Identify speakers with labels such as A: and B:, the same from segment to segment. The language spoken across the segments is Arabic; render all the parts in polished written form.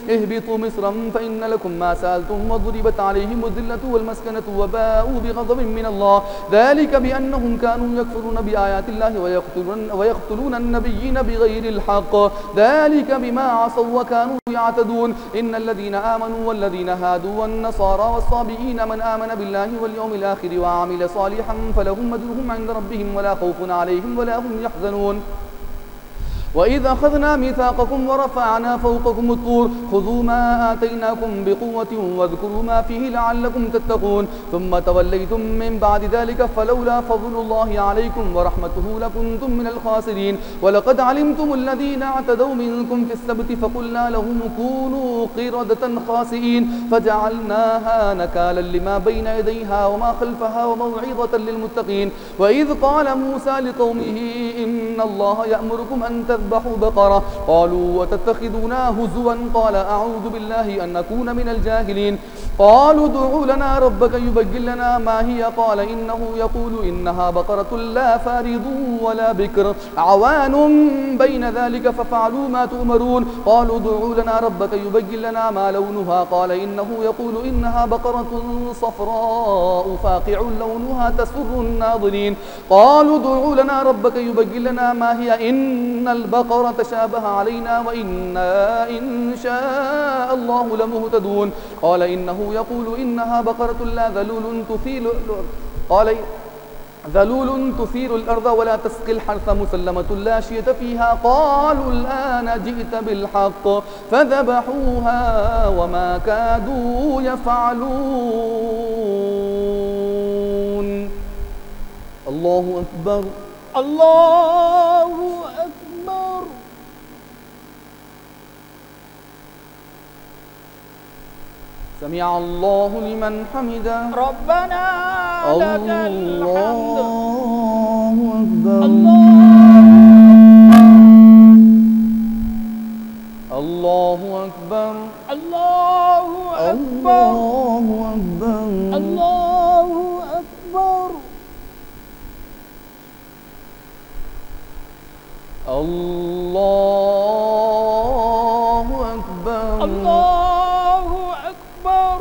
A: اهبطوا مصرا فإن لكم ما سألتم وضربت عليهم الذلة والمسكنة وباءوا بغضب من الله ذلك بأنهم كانوا يكفرون بآيات الله ويقتلون النبيين بغير الحق ذلك بما عصوا وكانوا يعتدون إن الذين آمنوا والذين هادوا والنصارى والصابئين من آمن بالله واليوم الآخر وعمل صالحا فلهم أجرهم عند ربهم ولا خوف عليهم ولا هم يحزنون وإذ أخذنا ميثاقكم ورفعنا فوقكم الطور خذوا ما آتيناكم بقوة واذكروا ما فيه لعلكم تتقون ثم توليتم من بعد ذلك فلولا فضل الله عليكم ورحمته لكنتم من الخاسرين ولقد علمتم الذين اعتدوا منكم في السبت فقلنا لهم كونوا قردة خاسئين فجعلناها نكالا لما بين يديها وما خلفها وموعظة للمتقين وإذ قال موسى لقومه إن الله يأمركم أن تذبحوا بقرة قالوا وتتخذونا هزوا قال أعوذ بالله أن نكون من الجاهلين قالوا ادعوا لنا ربك يبين لنا ما هي قال إنه يقول إنها بقرة لا فارض ولا بكر عوان بين ذلك ففعلوا ما تؤمرون قالوا ادعوا لنا ربك يبين لنا ما لونها قال إنه يقول إنها بقرة صفراء فاقع لونها تسر الناظرين قالوا ادعوا لنا ربك يبين لنا ما هي إن البقرة تشابه علينا وإنا إن شاء الله لمهتدون قال إنه يقول إنها بقرة لا ذلول تثير الأرض ولا تسقي الحرث مسلمة لا شية فيها قالوا الآن جئت بالحق فذبحوها وما كادوا يفعلون الله أكبر
B: الله أكبر
A: سمع الله لمن حمده
B: ربنا لك الحمد
A: الله أكبر الله أكبر
B: الله أكبر
A: الله أكبر
B: الله أكبر
A: الله أكبر
B: الله أكبر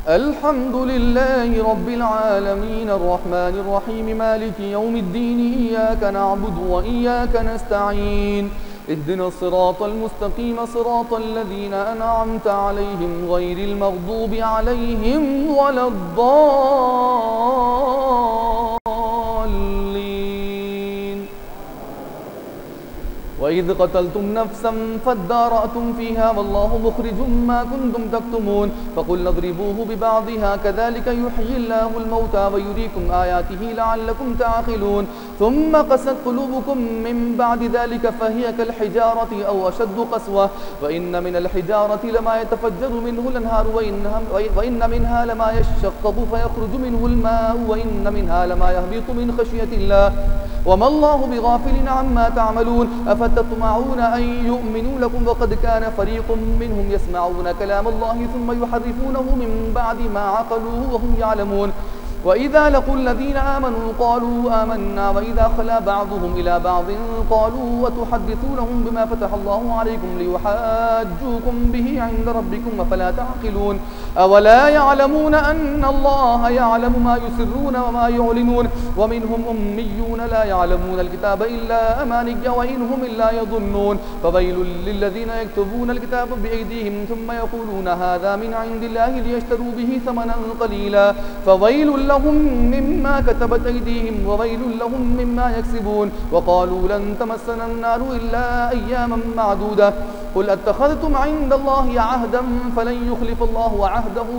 A: الحمد لله رب العالمين الرحمن الرحيم مالك يوم الدين إياك نعبد وإياك نستعين اهدنا الصراط المستقيم صراط الذين أنعمت عليهم غير المغضوب عليهم ولا الضالين وإذ قتلتم نفسا فادارأتم فيها والله مخرج ما كنتم تكتمون فقلنا اضربوه ببعضها كذلك يحيي الله الموتى ويريكم آياته لعلكم تعقلون ثم قست قلوبكم من بعد ذلك فهي كالحجارة أو أشد قسوة وإن من الحجارة لما يتفجر منه الأنهار وإن منها لما يشقق فيخرج منه الماء وإن منها لما يهبط من خشية الله وما الله بغافل عما تعملون أفتطمعون أن يؤمنوا لكم وقد كان فريق منهم يسمعون كلام الله ثم يحرفونه من بعد ما عقلوه وهم يعلمون وإذا لقوا الذين آمنوا قالوا آمنا وإذا خلا بعضهم إلى بعض قالوا وتحدثونهم بما فتح الله عليكم ليحاجوكم به عند ربكم أفلا تعقلون أولا يعلمون أن الله يعلم ما يسرون وما يعلنون ومنهم أميون لا يعلمون الكتاب إلا أماني وإنهم إلا يظنون فويل للذين يكتبون الكتاب بأيديهم ثم يقولون هذا من عند الله ليشتروا به ثمنا قليلا فويل لهم مما كتبت أيديهم وويل لهم مما يكسبون وقالوا لن تمسنا النار إلا أياما معدودة قل أتخذتم عند الله عهدا فلن يخلف الله عهده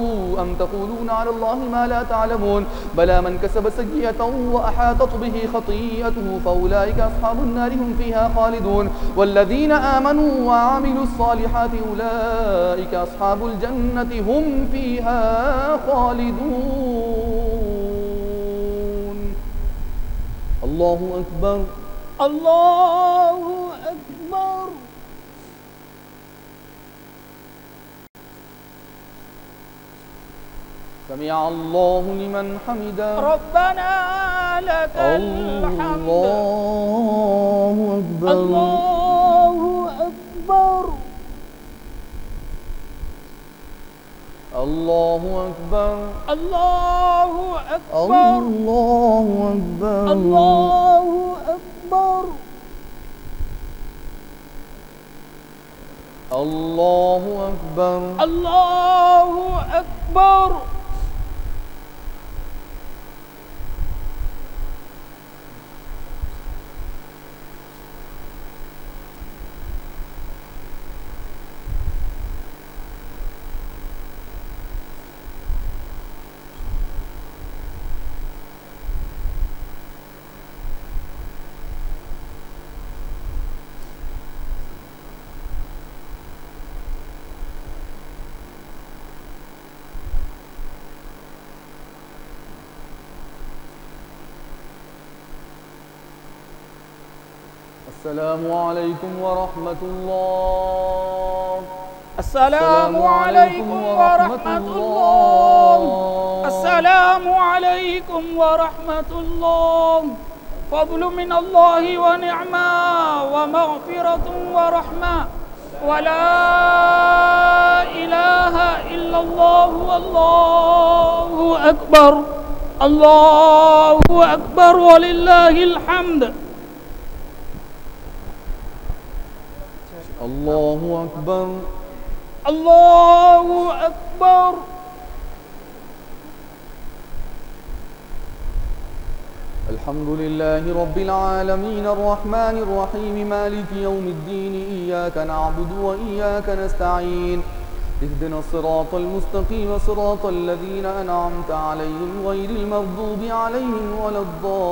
A: أم تقولون على الله ما لا تعلمون بلى من كسب سيئة وأحاطت به خطيئته فأولئك أصحاب النار هم فيها خالدون والذين آمنوا وعملوا الصالحات أولئك أصحاب الجنة هم فيها خالدون الله أكبر
B: الله أكبر
A: سمع الله لمن حمده
B: ربنا لك الحمد
A: الله أكبر
B: الله أكبر
A: الله أكبر
B: الله أكبر
A: الله أكبر
B: الله أكبر
A: الله أكبر
B: الله أكبر
A: السلام عليكم ورحمة الله.
B: السلام عليكم ورحمة الله. السلام عليكم ورحمة الله. فضل من الله ونعمة ومغفرة ورحمة ولا إله إلا الله والله أكبر. الله أكبر ولله الحمد.
A: الله أكبر
B: الله أكبر.
A: الحمد لله رب العالمين الرحمن الرحيم مالك يوم الدين إياك نعبد وإياك نستعين اهدنا الصراط المستقيم صراط الذين أنعمت عليهم غير المغضوب عليهم ولا الضالين.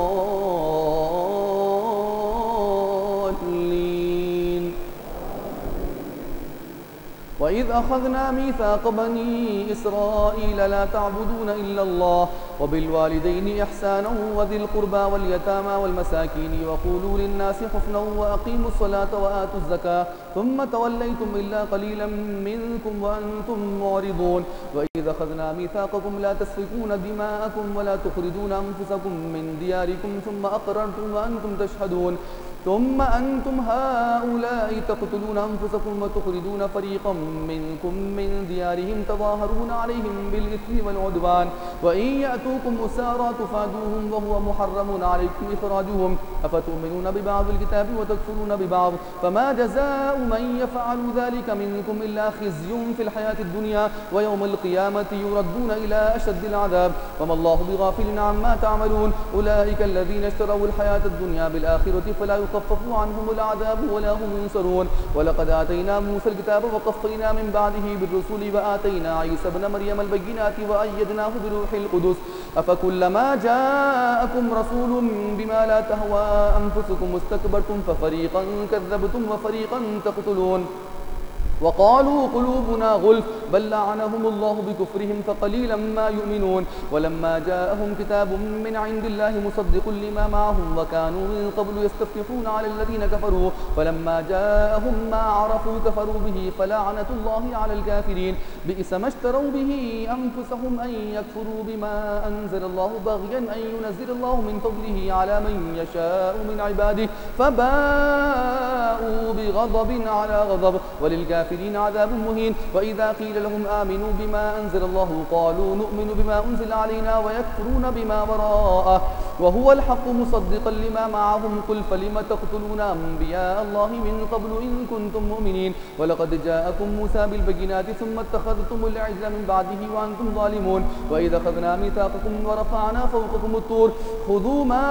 A: وإذ أخذنا ميثاق بني إسرائيل لا تعبدون إلا الله وبالوالدين إحسانا وذي القربى واليتامى والمساكين وقولوا للناس حسنا وأقيموا الصلاة وآتوا الزكاة ثم توليتم إلا قليلا منكم وأنتم معرضون. وإذ أخذنا ميثاقكم لا تسفكون دماءكم ولا تخرجون أنفسكم من دياركم ثم أقررتم وأنتم تشهدون ثم أنتم هؤلاء تقتلون أنفسكم وتخرجون فريقا منكم من ديارهم تظاهرون عليهم بالإثم والعدوان وإن يأتوكم أسارى تفادوهم وهو محرم عليكم إخراجهم أفتؤمنون ببعض الكتاب وتكفرون ببعض فما جزاء من يفعل ذلك منكم إلا خزي في الحياة الدنيا ويوم القيامة يردون إلى أشد العذاب وما الله بغافل عما تعملون. أولئك الذين اشتروا الحياة الدنيا بالآخرة فلا يخفف عنهم العذاب ولا هم ينصرون. ولقد آتينا موسى الكتاب وقفينا من بعده بالرسل وآتينا عيسى ابن مريم البينات وأيدناه بروح القدس أفكلما جاءكم رسول بما لا تهوى أنفسكم استكبرتم ففريقا كذبتم وفريقا تقتلون. وقالوا قلوبنا غلف بل لعنهم الله بكفرهم فقليلا ما يؤمنون. ولما جاءهم كتاب من عند الله مصدق لما معهم وكانوا من قبل يستفتحون على الذين كفروا فلما جاءهم ما عرفوا كفروا به فلعنة الله على الكافرين. بئس ما اشتروا به أنفسهم أن يكفروا بما أنزل الله بغيا أن ينزل الله من فضله على من يشاء من عباده فباءوا بغضب على غضب وللكافرين عذاب مهين. وإذا قيل لهم آمنوا بما أنزل الله قالوا نؤمن بما أنزل علينا ويكفرون بما وراءه وهو الحق مصدقا لما معهم قل فلم تقتلون أنبياء الله من قبل إن كنتم مؤمنين. ولقد جاءكم موسى بالبينات ثم اتخذتم العجل من بعده وأنتم ظالمون. وإذا أخذنا ميثاقكم ورفعنا فوقكم الطور خذوا ما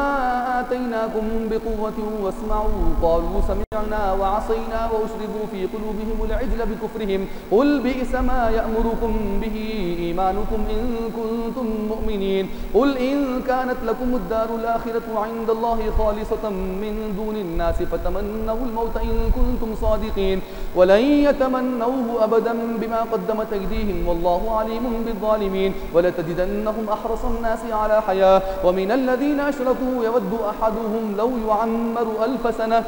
A: آتيناكم بقوة واسمعوا قالوا سمعنا وعصينا وأشربوا في قلوبهم العجل بكفرهم قل بئس ما يأمركم به إيمانكم إن كنتم مؤمنين. قل إن كانت لكم الدار الآخرة عند الله خالصة من دون الناس فتمنوا الموت إن كنتم صادقين ولن يتمنوه أبدا بما قدمت أيديهم والله عليم بالظالمين. ولتجدنهم أحرص الناس على حياة ومن الذين أشركوا يود أحدهم لو يعمر 1000 سنة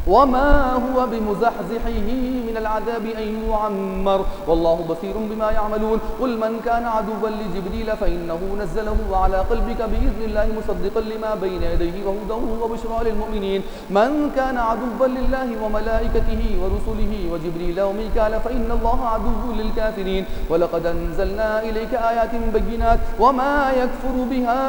A: وما هو بمزحزحه من العذاب أن يعمر والله بصير بما يعملون قل من كان عدوا لجبريل فإنه نزله على قلبك بإذن الله مصدقا لما بين يديه وهدى وبشرى للمؤمنين من كان عدوا لله وملائكته ورسله وجبريل وميكال فإن الله عدو للكافرين ولقد أنزلنا إليك آيات بينات وما يكفر بها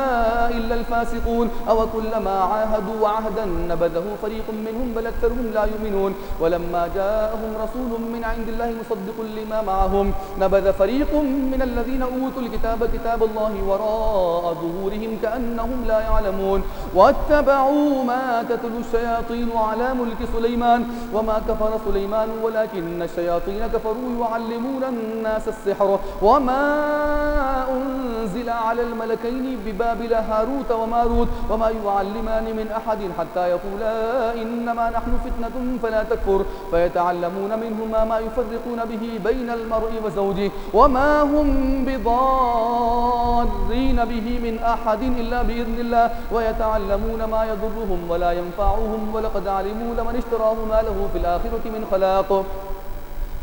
A: إلا الفاسقون أو كلما عاهدوا عهدا نبذه فريق منهم بل أكثرهم لا يؤمنون ولما جاءهم رسول من عند الله مصدق لما معهم نبذ فريق من الذين أوتوا الكتاب كتاب الله وراء ظهورهم كأنهم لا يعلمون واتبعوا ما تتلو الشياطين على ملك سليمان وما كفر سليمان ولكن الشياطين كفروا يعلمون الناس السحر وما أنزل على الملكين ببابل هاروت وماروت وما يعلمان من أحد حتى يقولا إنما نحن فتنة فلا تكفر فيتعلمون منهما ما يفرقون به بين المرء وزوجه وما هم بضارين به من أحد إلا بإذن الله ويتعلمون ما يضرهم ولا ينفعهم ولقد علموا لمن اشتراه ما له في الآخرة من خلاق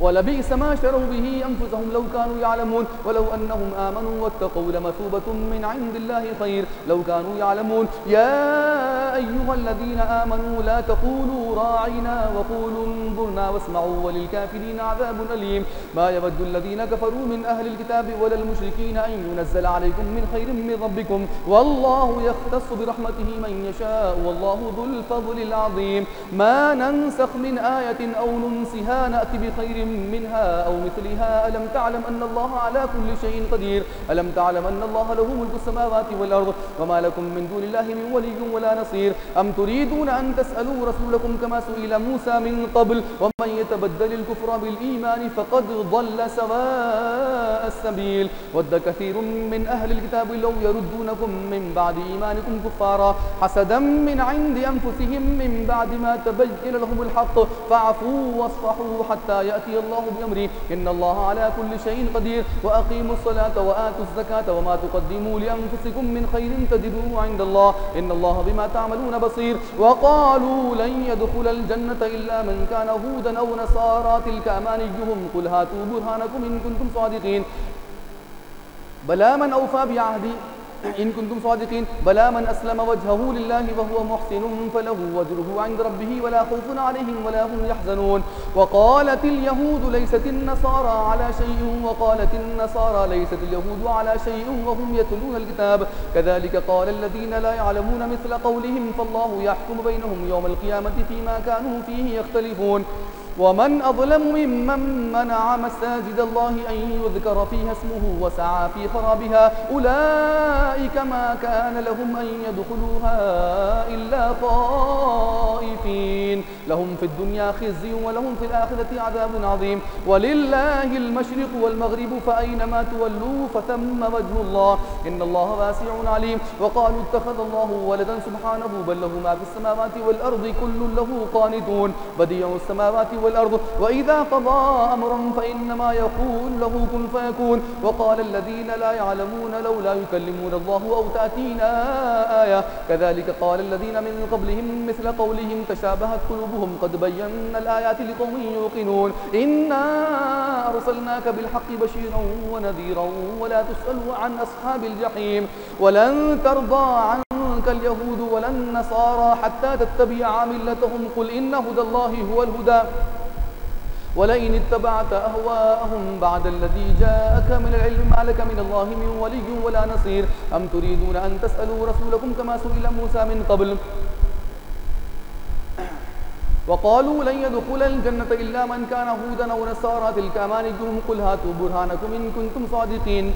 A: ولبئس ما شروا به أنفسهم لو كانوا يعلمون ولو أنهم آمنوا واتقوا لمثوبة من عند الله خير لو كانوا يعلمون يا أيها الذين آمنوا لا تقولوا راعنا وقولوا انظرنا واسمعوا وللكافرين عذاب أليم ما يود الذين كفروا من أهل الكتاب ولا المشركين أن ينزل عليكم من خير من ربكم والله يختص برحمته من يشاء والله ذو الفضل العظيم ما ننسخ من آية أو ننسها نأتي بخير منها أو مثلها ألم تعلم أن الله على كل شيء قدير ألم تعلم أن الله له ملك السماوات والأرض وما لكم من دون الله من ولي ولا نصير أم تريدون أن تسألوا رسولكم كما سئل موسى من قبل ومن يتبدل الكفر بالإيمان فقد ضل سواء السبيل ود كثير من أهل الكتاب لو يردونكم من بعد إيمانكم كفارا حسدا من عند أنفسهم من بعد ما تبين لهم الحق فاعفوا واصفحوا حتى يأتي الله بأمره إن الله على كل شيء قدير وأقيموا الصلاة وآتوا الزكاة وما تقدموا لأنفسكم من خير تجدوه عند الله إن الله بما تعملون بصير وقالوا لن يدخل الجنة إلا من كان هودا أو نصارى تلك أمانيهم قل هاتوا برهانكم إن كنتم صادقين بلى من أوفى بعهدي إن كنتم صادقين بلى من أسلم وجهه لله وهو محسن فله وجره عند ربه ولا خوف عليهم ولا هم يحزنون وقالت اليهود ليست النصارى على شيء وقالت النصارى ليست اليهود على شيء وهم يتلون الكتاب كذلك قال الذين لا يعلمون مثل قولهم فالله يحكم بينهم يوم القيامة فيما كانوا فيه يختلفون ومن أظلم ممن منع مساجد الله أن يذكر فيها اسمه وسعى في خرابها أولئك ما كان لهم أن يدخلوها إلا خائفين لهم في الدنيا خزي ولهم في الآخرة عذاب عظيم ولله المشرق والمغرب فأينما تولوا فثم وجه الله إن الله واسع عليم وقالوا اتخذ الله ولدا سبحانه بل له ما في السماوات والأرض كل له قانتون بديع السماوات والأرض وإذا قضى أمرا فإنما يقول له كن فيكون وقال الذين لا يعلمون لولا يكلمون الله أو تأتينا آية كذلك قال الذين من قبلهم مثل قولهم تشابهت قلوبهم قد بينا الآيات لقوم يوقنون إنا أرسلناك بالحق بشيرا ونذيرا ولا تسأل عن أصحاب الجحيم ولن ترضى عنك اليهود ولا النصارى حتى تتبع ملتهم قل إن هدى الله هو الهدى ولئن اتبعت أهواءهم بعد الذي جاءك من العلم ما لك من الله من ولي ولا نصير أم تريدون أن تسألوا رسولكم كما سئل موسى من قبل وقالوا لن يدخل الجنة إلا من كان هودا أو نصارى تلك أمانيهم قل هاتوا برهانكم إن كنتم صادقين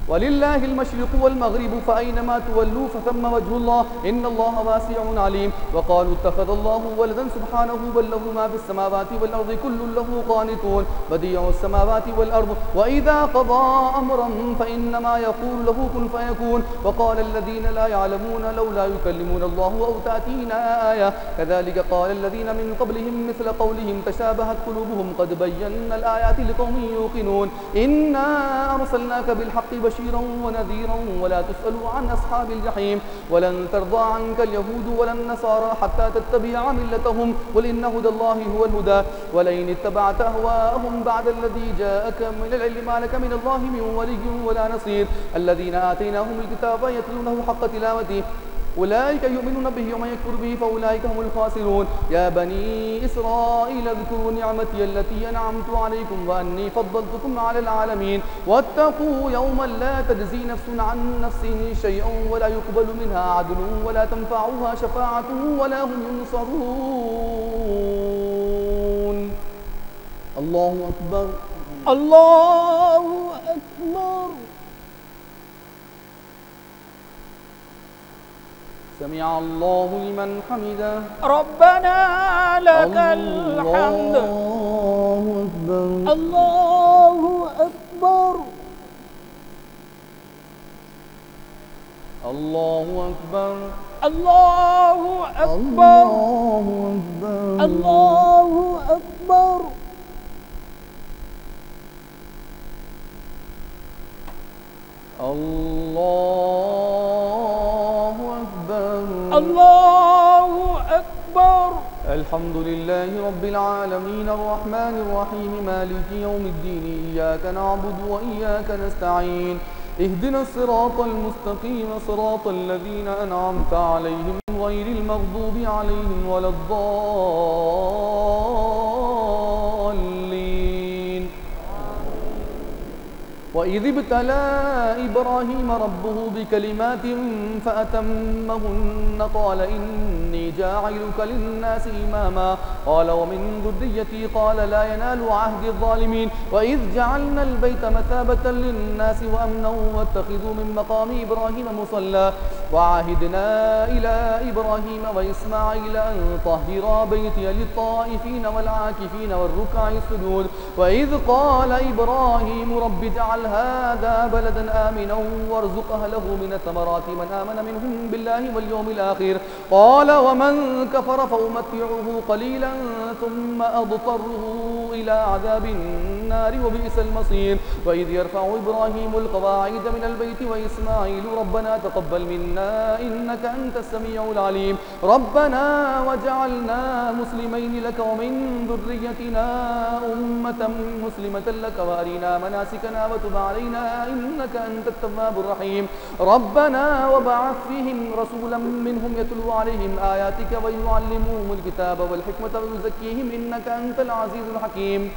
A: ولله المشرق والمغرب فأينما تولوا فثم وجه الله إن الله واسع عليم وقالوا اتخذ الله ولدا سبحانه بل له ما في السماوات والأرض كل له قانتون بديع السماوات والأرض وإذا قضى أمرا فإنما يقول له كن فيكون وقال الذين لا يعلمون لولا يكلمون الله أو تأتينا آية كذلك قال الذين من قبلهم مثل قولهم تشابهت قلوبهم قد بينا الآيات لقوم يوقنون إنا أرسلناك بالحق بشيرا ونذيرا ولا تسأل عن أصحاب الجحيم ولن ترضى عنك اليهود ولا النصارى حتى تتبع ملتهم قل إن هدى الله هو الهدى ولئن اتبعت أهواءهم بعد الذي جاءك من العلم ما لك من الله من ولي ولا نصير الذين آتيناهم الكتاب يتلونه حق تلاوته أولئك يؤمنون به ومن يكفر به فأولئك هم الخاسرون يا بني إسرائيل اذكروا نعمتي التي أنعمت عليكم وأني فضلتكم على العالمين واتقوا يوما لا تجزي نفس عن نفس شيئا ولا يقبل منها عدل ولا تنفعها شفاعة ولا هم ينصرون. الله أكبر.
B: الله أكبر.
A: سمع الله لمن حمده.
B: ربنا لك الحمد.
A: الله أكبر.
B: الله أكبر.
A: الله أكبر.
B: الله أكبر.
A: الله أكبر.
B: الله أكبر.
A: الحمد لله رب العالمين الرحمن الرحيم مالك يوم الدين إياك نعبد وإياك نستعين اهدنا الصراط المستقيم صراط الذين أنعمت عليهم غير المغضوب عليهم ولا الضالين. وإذ ابتلى إبراهيم ربه بكلمات فأتمهن قال إني جاعلك للناس إماما قال ومن ذريتي قال لا ينال عهد الظالمين وإذ جعلنا البيت مثابة للناس وأمنا واتخذوا من مقام إبراهيم مصلى وعهدنا إلى إبراهيم وإسماعيل أن طهرا بيتي للطائفين والعاكفين والركع السجود وإذ قال إبراهيم رب اجعل هذا بلدا آمنا وارزق أهله من الثمرات من آمن منهم بالله واليوم الآخر قال ومن كفر فأمتعه قليلا ثم أضطره إلى عذاب النار وبئس المصير وإذ يرفع إبراهيم القواعد من البيت وإسماعيل ربنا تقبل منا إنك أنت السميع العليم ربنا وجعلنا مسلمين لك ومن ذريتنا أمة مسلمة لك وأرنا مناسكنا وتب علينا إنك أنت التواب الرحيم ربنا وبعث فيهم رسولا منهم يتلو عليهم آياتك ويعلمهم الكتاب والحكمة ويزكيهم إنك أنت العزيز الحكيم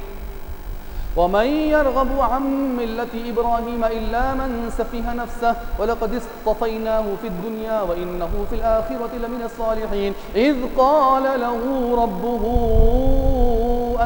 A: ومن يرغب عن ملة إبراهيم إلا من سفه نفسه ولقد اصطفيناه في الدنيا وإنه في الآخرة لمن الصالحين إذ قال له ربه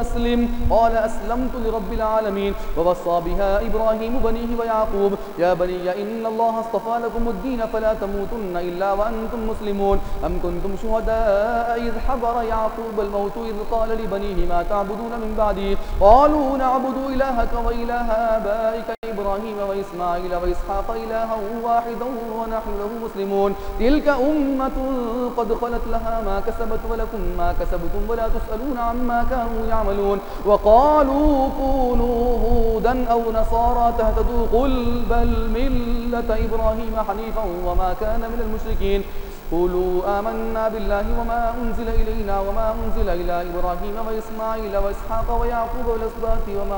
A: أسلم قال أسلمت لرب العالمين ووصى بها إبراهيم بنيه ويعقوب يا بني إن الله اصطفى لكم الدين فلا تموتن إلا وأنتم مسلمون أم كنتم شهداء إذ حضر يعقوب الموت إذ قال لبنيه ما تعبدون من بعدي قالوا نعبد إلهك وإله آبائك إبراهيم وإسماعيل وإسحاق إلها واحدا ونحن له مسلمون تلك أمة قد خلت لها ما كسبت ولكم ما كسبتم ولا تسألون عما كانوا يعملون وقالوا كونوا هودا أو نصارى تهتدوا قل بل ملة إبراهيم حنيفا وما كان من المشركين قولوا آمنا بالله وما أنزل إلينا وما أنزل إلى إبراهيم وإسماعيل وإسحاق ويعقوب والأسباط وما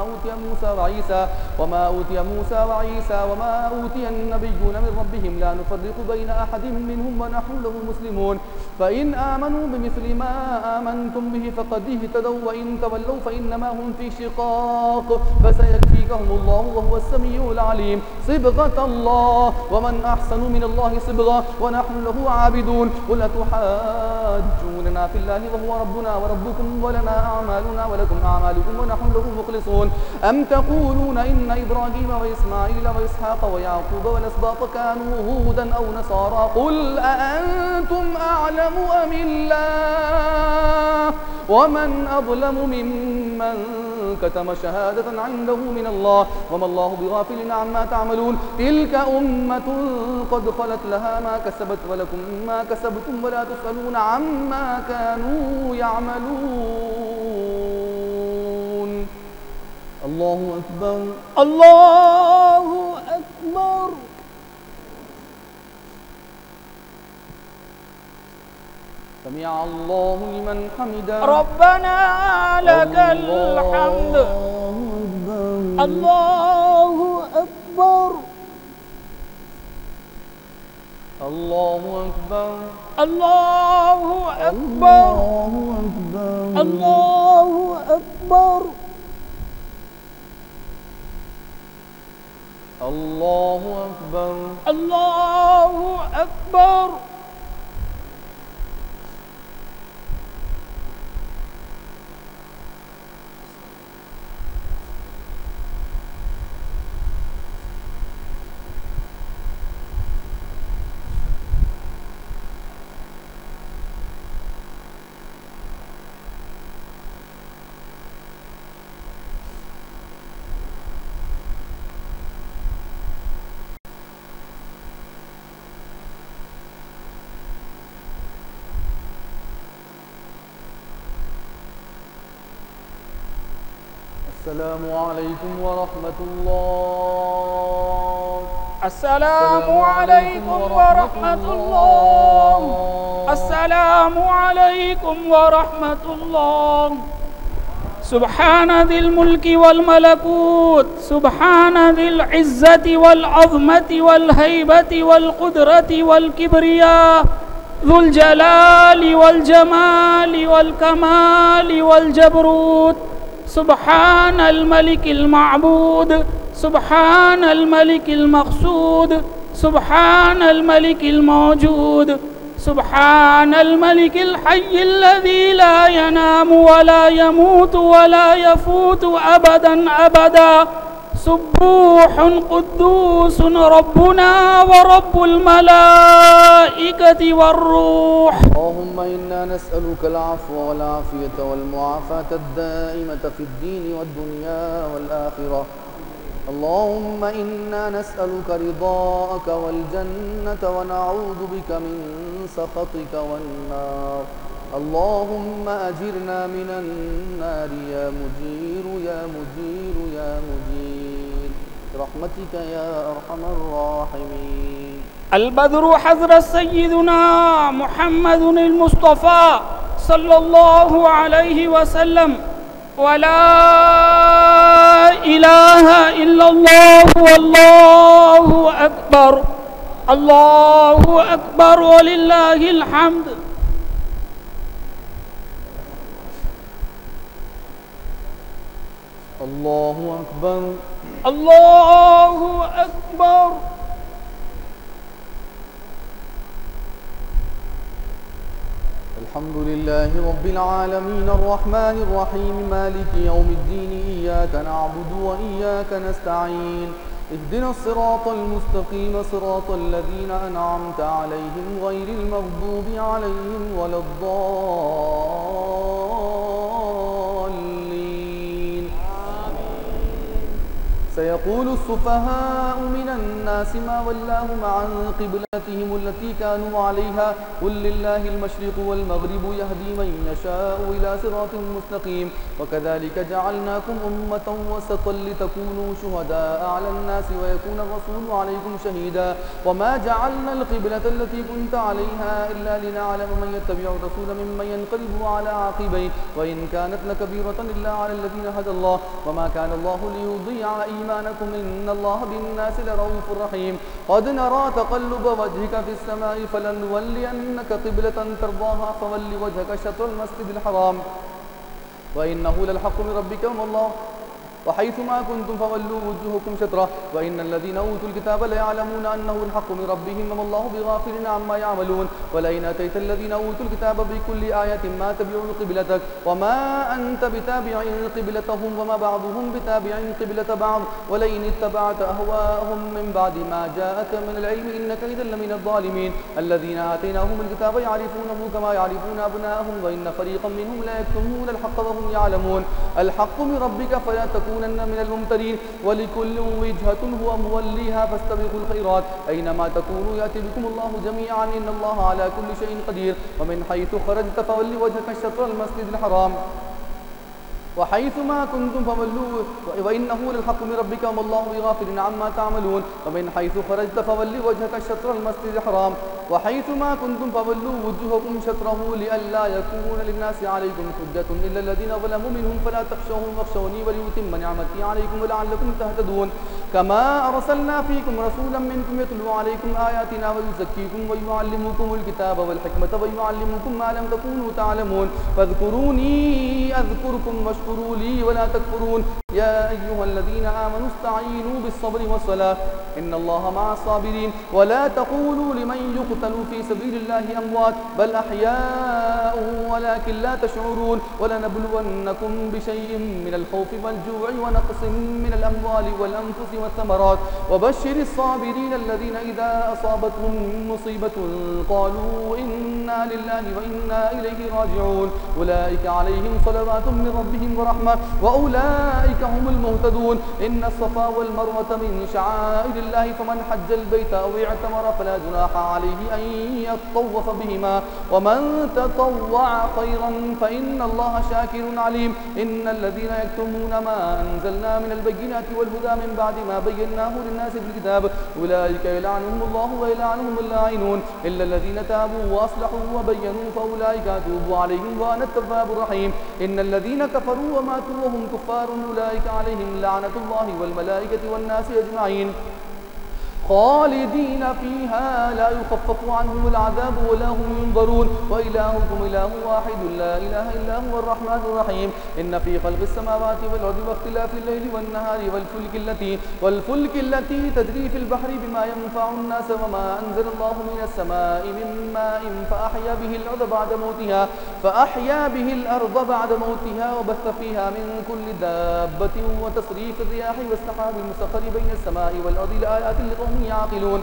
A: أوتي موسى وعيسى وما أوتي النبيون من ربهم لا نفرق بين أحد منهم ونحن له مسلمون فإن آمنوا بمثل ما آمنتم به فقد اهتدوا وإن تولوا فإنما هم في شقاق فسيكفيكهم الله وهو السميع العليم صبغة الله ومن أحسن من الله صبغة ونحن له عابدون قل أتحاجوننا في الله وهو ربنا وربكم ولنا أعمالنا ولكم أعمالكم ونحن له مخلصون أم تقولون إن إبراهيم وإسماعيل وإسحاق ويعقوب والأسباط كانوا هودا أو نصارى قل أأنتم أعلم أم الله ومن أظلم ممن كتم شهادة عنده من الله وما الله بغافل عما تعملون تلك أمة قد خلت لها ما كسبت ولكم ما كسبتم ولا تسألون عما كانوا يعملون. الله أكبر.
B: الله أكبر
A: سمع الله لمن حمده
B: ربنا لك الحمد الله أكبر
A: الله أكبر
B: الله أكبر الله أكبر
A: الله أكبر
B: الله أكبر
A: السلام عليكم ورحمة الله.
B: السلام عليكم ورحمة الله. السلام عليكم ورحمة الله. سبحان ذي الملك والملكوت، سبحان ذي العزة والعظمة والهيبة والقدرة والكبرياء، ذو الجلال والجمال والكمال والجبروت. سبحان الملك المعبود، سبحان الملك المقصود، سبحان الملك الموجود، سبحان الملك الحي الذي لا ينام ولا يموت ولا يفوت أبدا أبدا. سبوح قدوس ربنا ورب الملائكة والروح.
A: اللهم إنا نسألك العفو والعافية والمعافاة الدائمة في الدين والدنيا والآخرة. اللهم إنا نسألك رضاك والجنة ونعوذ بك من سخطك والنار. اللهم أجرنا من النار يا مجير يا مجير يا مجير برحمتك يا أرحم الراحمين.
B: البدر حضرت سيدنا محمد المصطفى صلى الله عليه وسلم. ولا إله إلا الله والله أكبر. الله أكبر ولله الحمد.
A: الله أكبر
B: الله أكبر.
A: الحمد لله رب العالمين الرحمن الرحيم مالك يوم الدين. إياك نعبد وإياك نستعين. اهدنا الصراط المستقيم صراط الذين أنعمت عليهم غير المغضوب عليهم ولا الضالين. سيقول السفهاء من الناس ما ولاهم عن قبلتهم التي كانوا عليها قل لله المشرق والمغرب يهدي من يشاء إلى صراط مستقيم. وكذلك جعلناكم أمة وسطا لتكونوا شهداء على الناس ويكون الرسول عليكم شهيدا. وما جعلنا القبلة التي كنت عليها إلا لنعلم من يتبع الرسول ممن ينقلب على عقبيه وإن كانت لكبيرة إلا على الذين هدى الله. وما كان الله ليضيع إيمانكم إن الله بالناس لرؤوف رحيم. قد نرى تقلب وجهك في السماء فلنولينك قبلة ترضاها فول وجهك شطر المسجد الحرام وإنه للحق من ربك وما الله وحيثما كنتم فولوا وجوهكم شطره وإن الذين أوتوا الكتاب ليعلمون أنه الحق من ربهم وما الله بغافل عما يعملون. ولئن أتيت الذين أوتوا الكتاب بكل آية ما تبعوا قبلتك وما أنت بتابع قبلتهم وما بعضهم بتابع قبلة بعض. ولئن اتبعت أهواءهم من بعد ما جاءك من العلم إنك إذا لمن الظالمين. الذين آتيناهم الكتاب يعرفونه كما يعرفون أبناءهم وإن فريقا منهم لا يكتمون الحق وهم يعلمون. الحق من ربك فلا تكونن من الممترين. ولكل وجهة هو موليها فاستبقوا الخيرات أينما تكونوا يأتي بكم الله جميعا إن الله على كل شيء قدير. ومن حيث خرجت فول وجهك شطر المسجد الحرام وحيثما كنتم فولوا وإنه للحق من ربك وما الله بغافل عما تعملون ومن حيث خرجت فول وجهك شطر المسجد الحرام وحيثما كنتم فولوا وجوهكم شطره لئلا يكون للناس عليكم حجة إلا الذين ظلموا منهم فلا تخشوهم واخشوني وليتم نعمتي عليكم ولعلكم تهتدون كما أرسلنا فيكم رسولا منكم يتلو عليكم آياتنا ويزكيكم ويعلمكم الكتاب والحكمة ويعلمكم ما لم تكونوا تعلمون فاذكروني أذكركم واشكروا لي ولا تكفرون يا أيها الذين آمنوا استعينوا بالصبر والصلاة إن الله مع الصابرين ولا تقولوا لمن يقتل في سبيل الله أموات بل أحياء ولكن لا تشعرون ولنبلونكم بشيء من الخوف والجوع ونقص من الأموال والأنفس والثمرات وبشر الصابرين الذين إذا أصابتهم مصيبة قالوا إنا لله وإنا إليه راجعون أولئك عليهم صلوات من ربهم ورحمة وأولئك هم المهتدون إن الصفا والمروة من شعائر الله فمن حج البيت أو اعتمر فلا جناح عليه أن يطوف بهما ومن تطوع خيرا فإن الله شاكر عليم إن الذين يكتمون ما أنزلنا من البينات والهدى من بعد ما بيناه للناس في الكتاب أولئك يلعنهم الله ويلعنهم اللاعنون إلا الذين تابوا وأصلحوا وبينوا فأولئك أتوب عليهم وأنا التواب الرحيم إن الذين كفروا وماتوا وهم كفار أولئك عليهم لعنة الله والملائكة والناس أجمعين خالدين فيها لا يخفف عنهم العذاب ولا هم ينظرون وإلهكم إله واحد لا إله إلا هو الرحمن الرحيم إن في خلق السماوات والأرض واختلاف الليل والنهار والفلك التي تجري في البحر بما ينفع الناس وما أنزل الله من السماء من ماء فأحيا به الأرض بعد موتها وبث فيها من كل دابة وتصريف الرياح والسحاب المسخر بين السماء والأرض لآيات لقوم يعقلون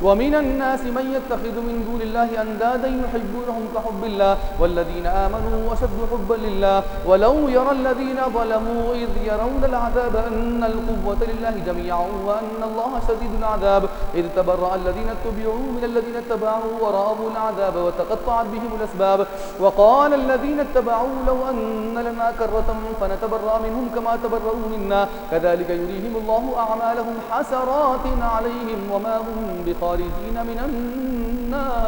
A: ومن الناس من يتخذ من دون الله أندادا يحبونهم كحب الله والذين آمنوا أشد حبا لله ولو يرى الذين ظلموا إذ يرون العذاب أن القوة لله جميعا وأن الله شديد العذاب إذ تبرأ الذين اتبعوا من الذين اتبعوا ورأوا العذاب وتقطعت بهم الأسباب وقال الذين اتبعوا لو أن لنا كرة فنتبرأ منهم كما تبرأوا منا كذلك يريهم الله أعمالهم حسرات عليهم وما هم بخارجين من النار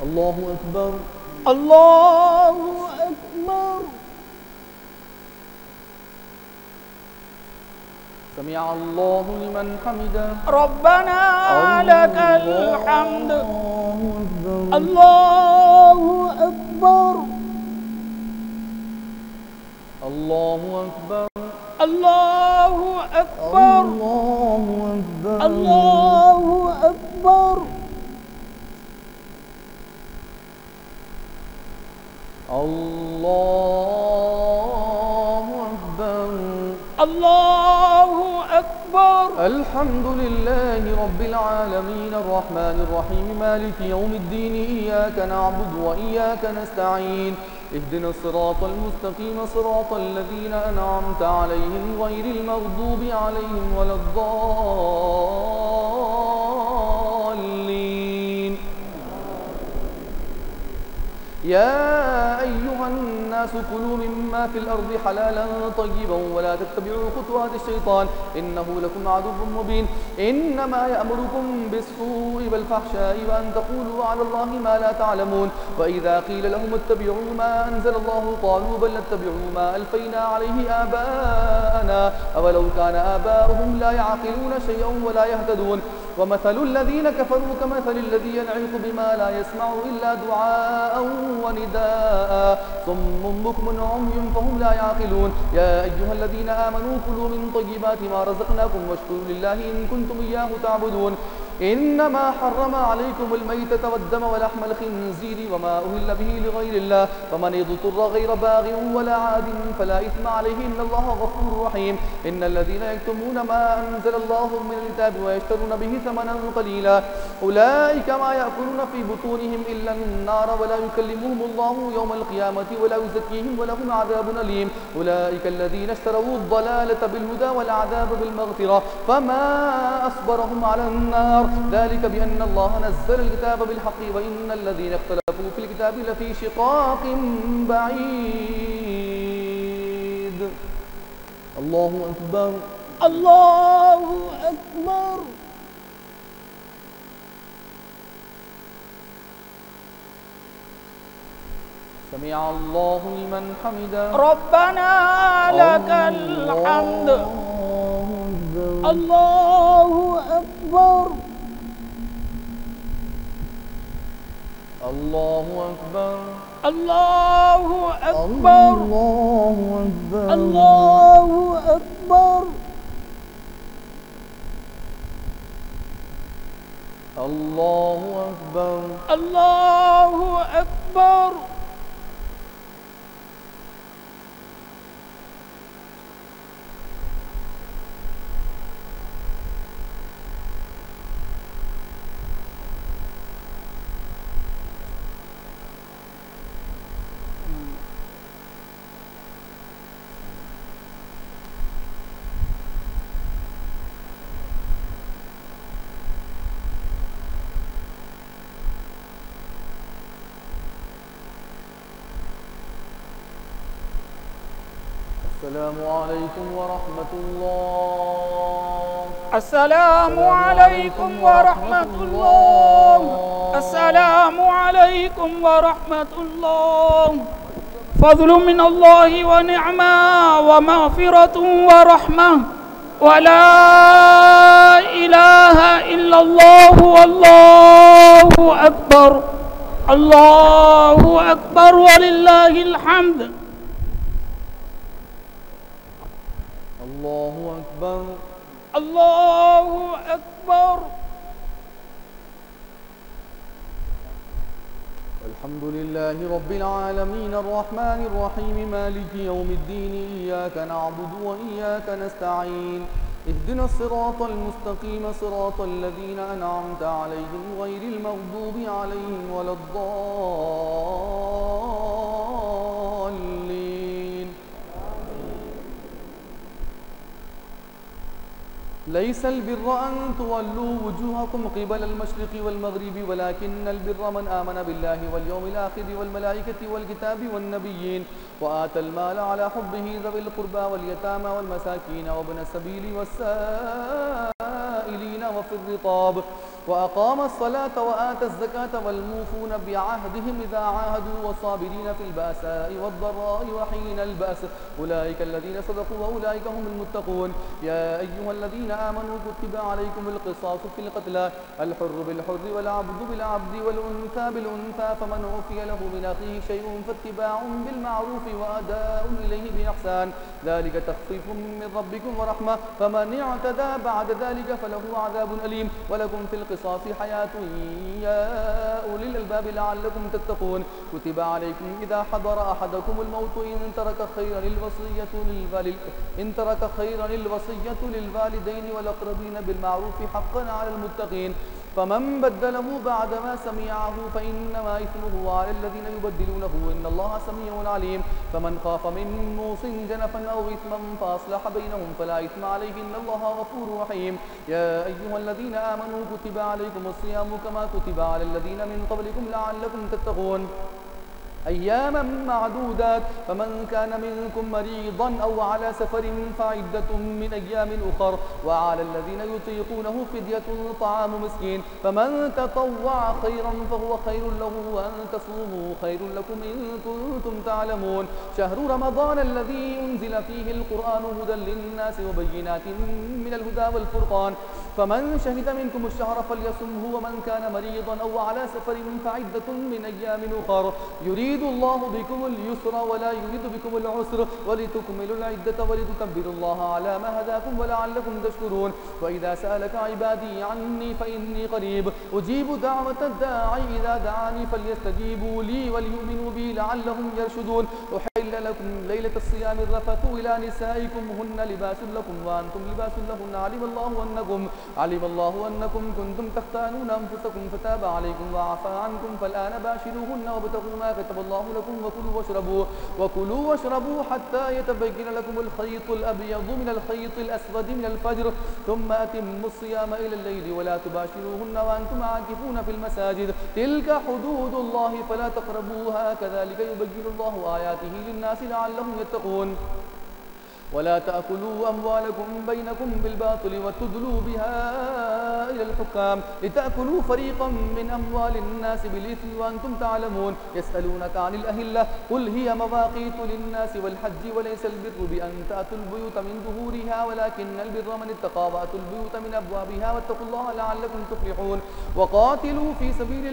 A: الله أكبر
B: الله أكبر
A: سمع الله لمن حمده
B: ربنا لك الحمد الله أكبر
A: الله أكبر
B: الله أكبر الله أكبر
A: الله أكبر
B: الله أكبر
A: الحمد لله رب العالمين الرحمن الرحيم مالك يوم الدين إياك نعبد وإياك نستعين اهدنا الصراط المستقيم صراط الذين أنعمت عليهم غير المغضوب عليهم ولا الضالين يا أيها الناس كلوا مما في الأرض حلالا طيبا ولا تتبعوا خطوات الشيطان إنه لكم عدو مبين إنما يأمركم بالسوء والفحشاء وأن تقولوا على الله ما لا تعلمون وإذا قيل لهم اتبعوا ما أنزل الله قالوا بل نتبعوا ما ألفينا عليه آباءنا أولو كان آباؤهم لا يعقلون شيئا ولا يهتدون ومثل الذين كفروا كمثل الذي ينعق بما لا يسمع إلا دعاء ونداء صم بكم عمي فهم لا يعقلون يا أيها الذين آمنوا كلوا من طيبات ما رزقناكم واشكروا لله إن كنتم إياه تعبدون إنما حرم عليكم الميتة والدم ولحم الخنزير وما أهل به لغير الله فمن اضطر غير باغ ولا عاد فلا إثم عليه إن الله غفور رحيم إن الذين يكتمون ما أنزل الله من الكتاب ويشترون به ثمنا قليلا أولئك ما يأكلون في بطونهم إلا النار ولا يكلمهم الله يوم القيامة ولا يزكيهم ولهم عذاب أليم أولئك الذين اشتروا الضلالة بالهدى والعذاب بالمغفرة فما أصبرهم على النار ذلك بأن الله نزل الكتاب بالحق وإن الذين اختلفوا في الكتاب الكتاب لفي شقاق بعيد. الله أكبر.
B: الله أكبر.
A: سمع الله لمن حمده.
B: ربنا لك الحمد. الله أكبر.
A: الله أكبر.
B: الله أكبر. الله أكبر.
A: الله أكبر.
B: الله أكبر.
A: السلام عليكم ورحمة الله.
B: السلام عليكم ورحمة الله. السلام عليكم ورحمة الله. فضل من الله ونعمة ومغفرة ورحمة ولا إله إلا الله والله أكبر. الله أكبر ولله الحمد.
A: الله أكبر.
B: الله أكبر.
A: الحمد لله رب العالمين الرحمن الرحيم مالك يوم الدين إياك نعبد وإياك نستعين اهدنا الصراط المستقيم صراط الذين أنعمت عليهم غير المغضوب عليهم ولا الضالين. ليس البر أن تولوا وجوهكم قبل المشرق والمغرب ولكن البر من آمن بالله واليوم الآخر والملائكة والكتاب والنبيين وآتى المال على حبه ذوي القربى واليتامى والمساكين وابن السبيل والسائلين وفي الرقاب وأقام الصلاة وآتى الزكاة والموفون بعهدهم إذا عاهدوا والصابرين في البأساء والضراء وحين البأس أولئك الذين صدقوا وأولئك هم المتقون. يا أيها الذين آمنوا كتب عليكم القصاص في القتلى الحر بالحر والعبد بالعبد والأنثى بالأنثى فمن عفي له من أخيه شيء فاتباع بالمعروف وأداء إليه بإحسان ذلك تخفيف من ربكم ورحمة فمن اعتدى بعد ذلك فله عذاب أليم. ولكم في القصاص حياة يا أولي الألباب لعلكم تتقون. كتب عليكم إذا حضر أحدكم الموت إن ترك خيرا الوصية للوالدين والأقربين بالمعروف حقا على المتقين. فمن بدله بعدما سمعه فإنما إثمه على الذين يبدلونه إن الله سميع عليم. فمن خاف من موص جنفا أو إثما فأصلح بينهم فلا إثم عليه إن الله غفور رحيم. يا أيها الذين آمنوا كتب عليكم الصيام كما كتب على الذين من قبلكم لعلكم تتقون أياما معدودات فمن كان منكم مريضا أو على سفر فعدة من أيام أخر وعلى الذين يطيقونه فدية طعام مسكين فمن تطوع خيرا فهو خير له وأن تصوموا خير لكم إن كنتم تعلمون. شهر رمضان الذي أنزل فيه القرآن هدى للناس وبينات من الهدى والفرقان فمن شهد منكم الشهر فليصمه ومن كان مريضا أو على سفر فعدة من أيام أخر يريد الله بكم اليسر ولا يريد بكم العسر ولتكملوا العدة ولتكبروا الله على ما هداكم ولعلكم تشكرون. وإذا سألك عبادي عني فإني قريب أجيب دعوة الداعي إذا دعاني فليستجيبوا لي وليؤمنوا بي لعلهم يرشدون. أحل لكم ليلة الصيام الرفث إلى نسائكم هن لباس لكم وأنتم لباس لهن علم الله أنكم كنتم تختانون أنفسكم فتاب عليكم وعفى عنكم فالآن باشروهن وابتغوا ما كتب الله لكم وكلوا واشربوا حتى يتبين لكم الخيط الأبيض من الخيط الأسود من الفجر ثم أتموا الصيام إلى الليل ولا تباشروهن وأنتم عاكفون في المساجد تلك حدود الله فلا تقربوها كذلك يبين الله آياته للناس لعلهم يتقون ولا تأكلوا أموالكم بينكم بالباطل وتدلوا بها إلى الحكام لتأكلوا فريقا من أموال الناس بالإثم وأنتم تعلمون يسألونك عن الأهلة قل هي مواقيت للناس والحج وليس البر بأن تأتوا البيوت من ظهورها ولكن البر من اتقى وأتوا البيوت من أبوابها واتقوا الله لعلكم تفلحون وقاتلوا في سبيل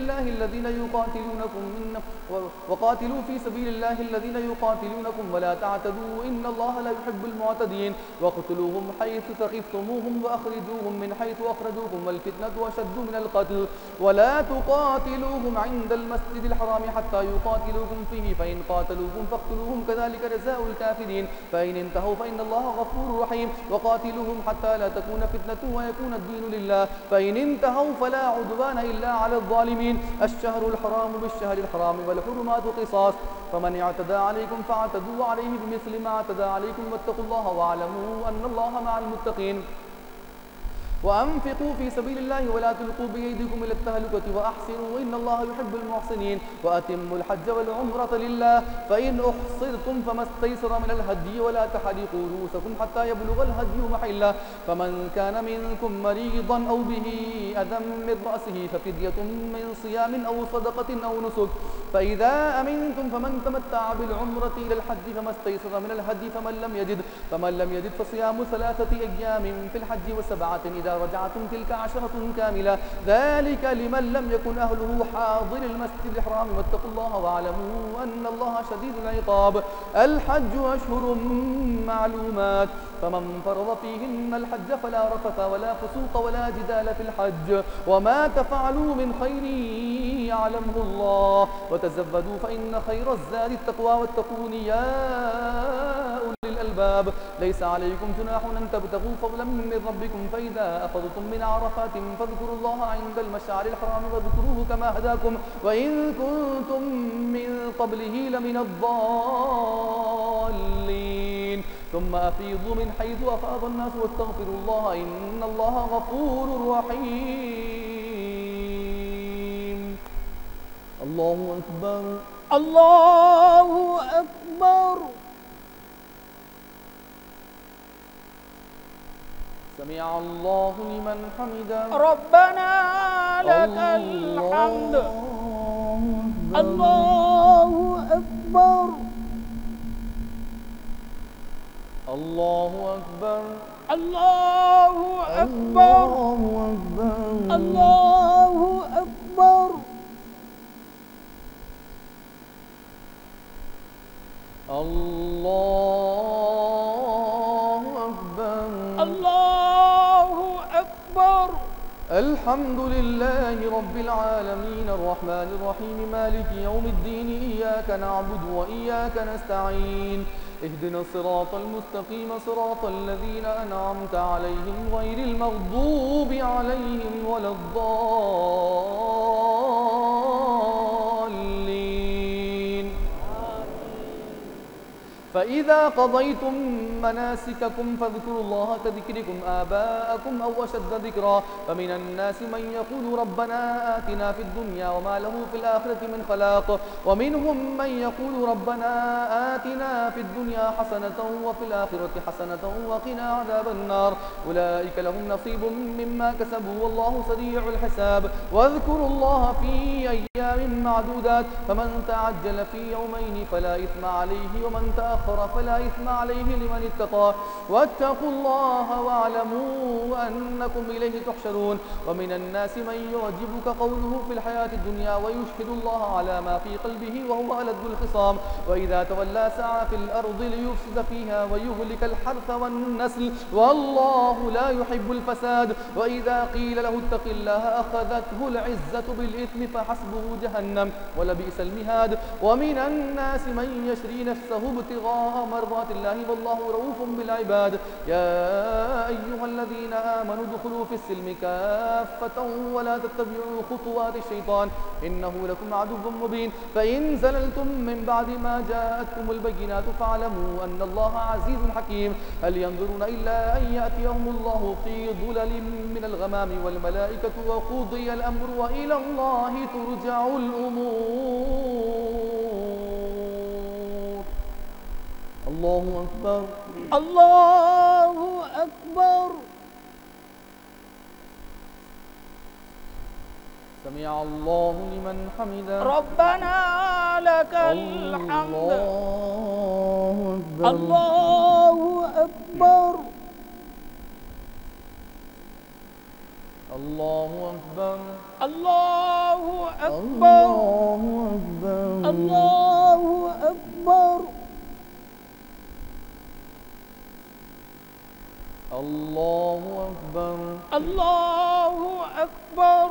A: الله الذين يقاتلونكم ولا تعتدوا إن الله لا يحب المعتدين واقتلوهم حيث ثقفتموهم وأخرجوهم من حيث أخرجوكم والفتنة أشد من القتل ولا تقاتلوهم عند المسجد الحرام حتى يقاتلوكم فيه فإن قاتلوكم فاقتلوهم كذلك جزاء الكافرين فإن انتهوا فإن الله غفور رحيم وقاتلوهم حتى لا تكون فتنة ويكون الدين لله فإن انتهوا فلا عدوان إلا على الظالمين الشهر الحرام بالشهر الحرام والحرمات قصاص فمن اعتدى عليكم فاعتدوا عليه بمثل ما اعتدى عليكم واتقوا الله واعلموا أن الله مع المتقين وأنفقوا في سبيل الله ولا تلقوا بأيديكم إلى التهلكة وأحسنوا إن الله يحب المحسنين وأتموا الحج والعمرة لله فإن أحصرتم فما استيسر من الهدي ولا تحلقوا رؤوسكم حتى يبلغ الهدي محله فمن كان منكم مريضا أو به أذى من رأسه ففدية من صيام أو صدقة أو نسك فإذا أمنتم فمن تمتع بالعمرة إلى الحج فما استيسر من الهدي فمن لم يجد فصيام 3 أيام في الحج و7 إذا رجعتم تلك 10 كاملة ذلك لمن لم يكن أهله حاضر المسجد الحرام واتقوا الله واعلموا أن الله شديد العقاب الحج أشهر معلومات فمن فرض فيهن الحج فلا رفث ولا فسوق ولا جدال في الحج وما تفعلوا من خير يعلمه الله وتزودوا فإن خير الزاد التقوى واتقون يا أولي الألباب ليس عليكم جناح أن تبتغوا فضلا من ربكم فإذا أفضتم من عرفات فاذكروا الله عند المشعر الحرام واذكروه كما هداكم وإن كنتم من قبله لمن الضالين ثم أفيضوا من حيث أفاض الناس واستغفروا الله إن الله غفور رحيم الله أكبر
B: الله أكبر
A: سمع الله لمن حمده
B: ربنا لك الحمد الله أكبر
A: الله أكبر
B: الله أكبر الله أكبر
A: الله أكبر
B: الله أكبر
A: الحمد لله رب العالمين الرحمن الرحيم مالك يوم الدين إياك نعبد وإياك نستعين اهدنا الصراط المستقيم صراط الذين أنعمت عليهم غير المغضوب عليهم ولا الضالين فإذا قضيتم مناسككم فاذكروا الله كذكركم آباءكم أو أشد ذكرا فمن الناس من يقول ربنا آتنا في الدنيا وما له في الآخرة من خلاق ومنهم من يقول ربنا آتنا في الدنيا حسنة وفي الآخرة حسنة وقنا عذاب النار أولئك لهم نصيب مما كسبوا والله سريع الحساب واذكروا الله في أيام معدودات فمن تعجل في يومين فلا إثم عليه ومن تأخر فلا إثم عليه لمن اتقى واتقوا الله واعلموا أنكم إليه تحشرون ومن الناس من يعجبك قوله في الحياة الدنيا ويشهد الله على ما في قلبه وهو ألد الخصام وإذا تولى سعى في الأرض ليفسد فيها ويهلك الحرث والنسل والله لا يحب الفساد وإذا قيل له اتق الله أخذته العزة بالإثم فحسبه جهنم ولبئس المهاد ومن الناس من يشري نفسه ابتغاء ابتغاء مرضات الله والله رؤوف بالعباد. يا أيها الذين آمنوا ادخلوا في السلم كافة ولا تتبعوا خطوات الشيطان إنه لكم عدو مبين. فإن زللتم من بعد ما جاءتكم البينات فاعلموا أن الله عزيز حكيم. هل ينظرون إلا أن يأتيهم الله في ظلل من الغمام والملائكة وقضي الأمر وإلى الله ترجع الأمور. الله أكبر.
B: الله أكبر.
A: سمع الله لمن حمده.
B: ربنا لك الحمد.
A: الله أكبر.
B: الله أكبر.
A: الله أكبر.
B: الله أكبر.
A: الله أكبر.
B: الله أكبر.
A: الله أكبر.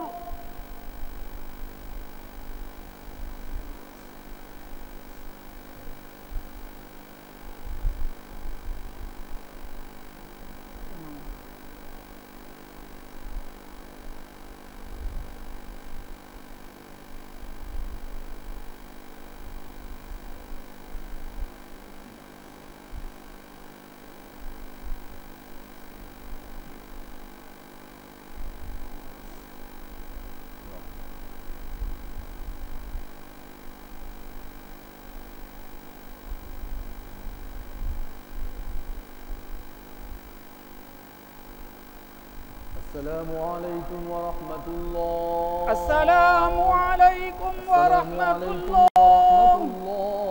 A: السلام عليكم ورحمة الله.
B: السلام عليكم ورحمة الله.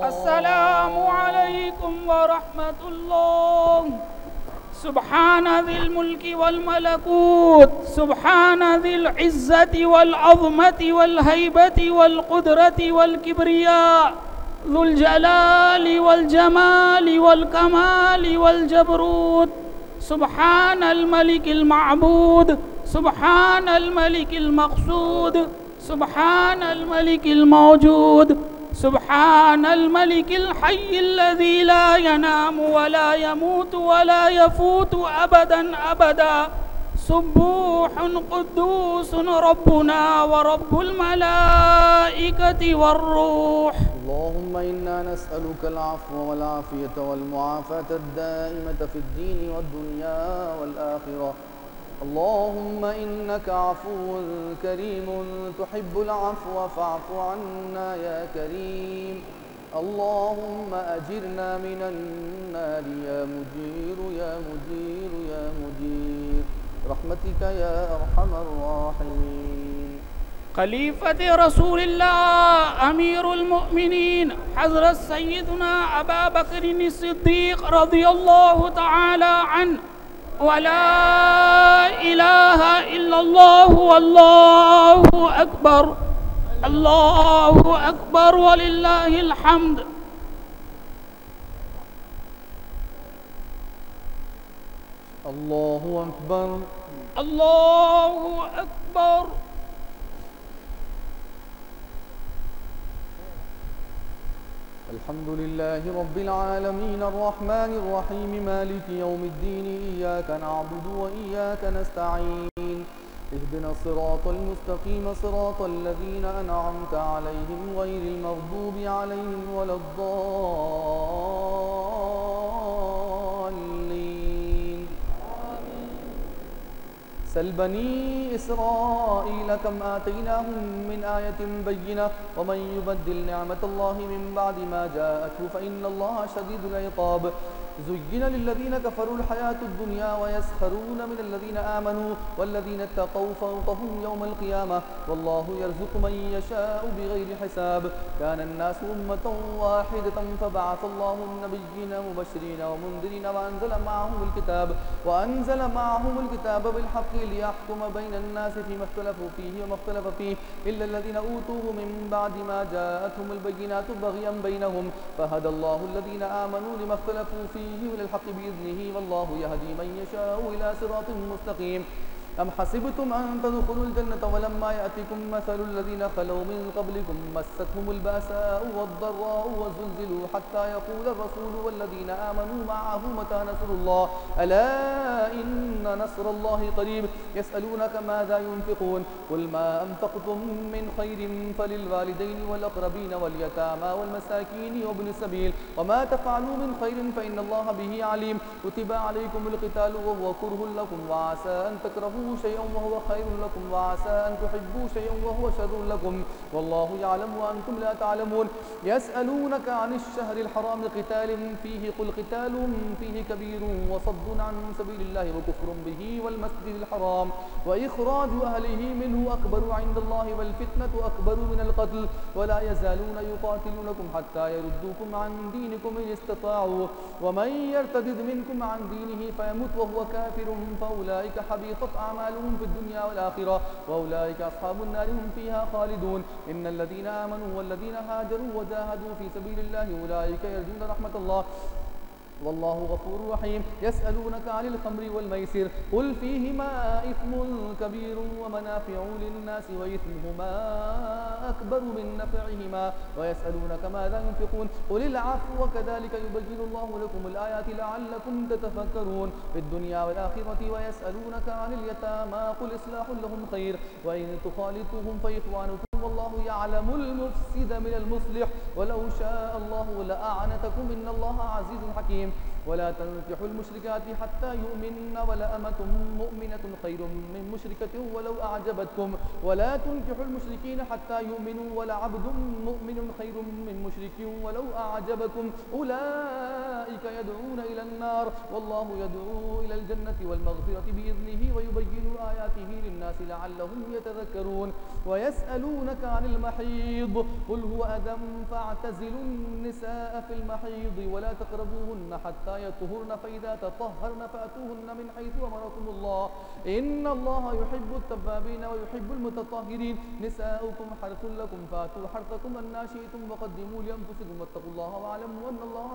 B: السلام عليكم ورحمة الله. سبحان ذي الملك والملكوت، سبحان ذي العزة والعظمة والهيبة والقدرة والكبرياء، ذو الجلال والجمال والكمال والجبروت. سبحان الملك المعبود، سبحان الملك المقصود، سبحان الملك الموجود، سبحان الملك الحي الذي لا ينام ولا يموت ولا يفوت أبدا أبدا. سبوح قدوس ربنا ورب الملائكة والروح.
A: اللهم إنا نسألك العفو والعافية والمعافاة الدائمة في الدين والدنيا والآخرة. اللهم إنك عفو كريم تحب العفو فاعف عنا يا كريم. اللهم أجرنا من النار يا مجير يا مجير يا مجير برحمتك يا أرحم الراحمين.
B: خليفة رسول الله أمير المؤمنين حضرت سيدنا أبا بكر الصديق رضي الله تعالى عنه. ولا إله إلا الله والله أكبر. الله أكبر ولله الحمد.
A: الله أكبر.
B: الله أكبر.
A: الحمد لله رب العالمين الرحمن الرحيم مالك يوم الدين. إياك نعبد وإياك نستعين. اهدنا الصراط المستقيم صراط الذين أنعمت عليهم غير المغضوب عليهم ولا الضالين. سل بني إسرائيل كم آتيناهم من آية بينة ومن يبدل نعمة الله من بعد ما جاءته فإن الله شديد العقاب. زين للذين كفروا الحياة الدنيا ويسخرون من الذين آمنوا والذين اتقوا فوقهم يوم القيامة والله يرزق من يشاء بغير حساب. كان الناس أمة واحدة فبعث الله النبيين مبشرين ومنذرين وأنزل معهم الكتاب بالحق ليحكم بين الناس فيما اختلفوا فيه وما اختلف فيه إلا الذين أوتوه من بعد ما جاءتهم البينات بغيا بينهم فهدى الله الذين آمنوا لما اختلفوا فيه إلى الحق بإذنه والله يهدي من يشاء إلى صراط مستقيم. أم حسبتم أن تدخلوا الجنة ولما يأتكم مثل الذين خلوا من قبلكم مستهم البأساء والضراء وزلزلوا حتى يقول الرسول والذين آمنوا معه متى نصر الله ألا إن نصر الله قريب يسألونك ماذا ينفقون قل ما أنفقتم من خير فللوالدين والأقربين واليتامى والمساكين وابن السبيل وما تفعلوا من خير فإن الله به عليم كتب عليكم القتال وهو كره لكم وعسى أن تكرهوا شيئا وهو خير لكم وعسى أن تحبوا شيئا وهو شر لكم والله يعلم وأنتم لا تعلمون يسألونك عن الشهر الحرام قتال فيه قل قتال فيه كبير وصد عن سبيل الله وكفر به والمسجد الحرام وإخراج أهله منه أكبر عند الله والفتنة أكبر من القتل ولا يزالون يقاتلونكم حتى يردوكم عن دينكم إن استطاعوا ومن يرتد منكم عن دينه فيمت وهو كافر فأولئك حبيطت أعمالهم في الدنيا والآخرة وأولئك أصحاب النار هم فيها خالدون إن الذين آمنوا والذين هاجروا وجاهدوا في سبيل الله أولئك يرجون رحمة الله والله غفور رحيم يسألونك عن الخمر والميسر قل فيهما إثم كبير ومنافع للناس وإثمهما أكبر من نفعهما ويسألونك ماذا ينفقون قل العفو وكذلك يبين الله لكم الآيات لعلكم تتفكرون في الدنيا والآخرة ويسألونك عن اليتامى قل إصلاح لهم خير وإن تخالطوهم فإخوانكم والله يعلم المفسد من المصلح ولو شاء الله لأعنتكم إن الله عزيز حكيم ولا تنكحوا المشركات حتى يؤمن ولأمة مؤمنة خير من مشركة ولو أعجبتكم ولا تنكحوا المشركين حتى يؤمنوا ولعبد مؤمن خير من مشرك ولو أعجبكم أولئك يدعون إلى النار والله يدعو إلى الجنة والمغفرة بإذنه ويبين آياته للناس لعلهم يتذكرون ويسألونك عن المحيض قل هو أذى فاعتزلوا النساء في المحيض ولا تقربوهن حتى يطهرن فإذا تطهرن فأتوهن من حيث أمركم الله إن الله يحب التوابين ويحب المتطهرين نساؤكم حرث لكم فأتوا حرثكم أنى شئتم وقدموا لأنفسكم واتقوا الله واعلموا أن الله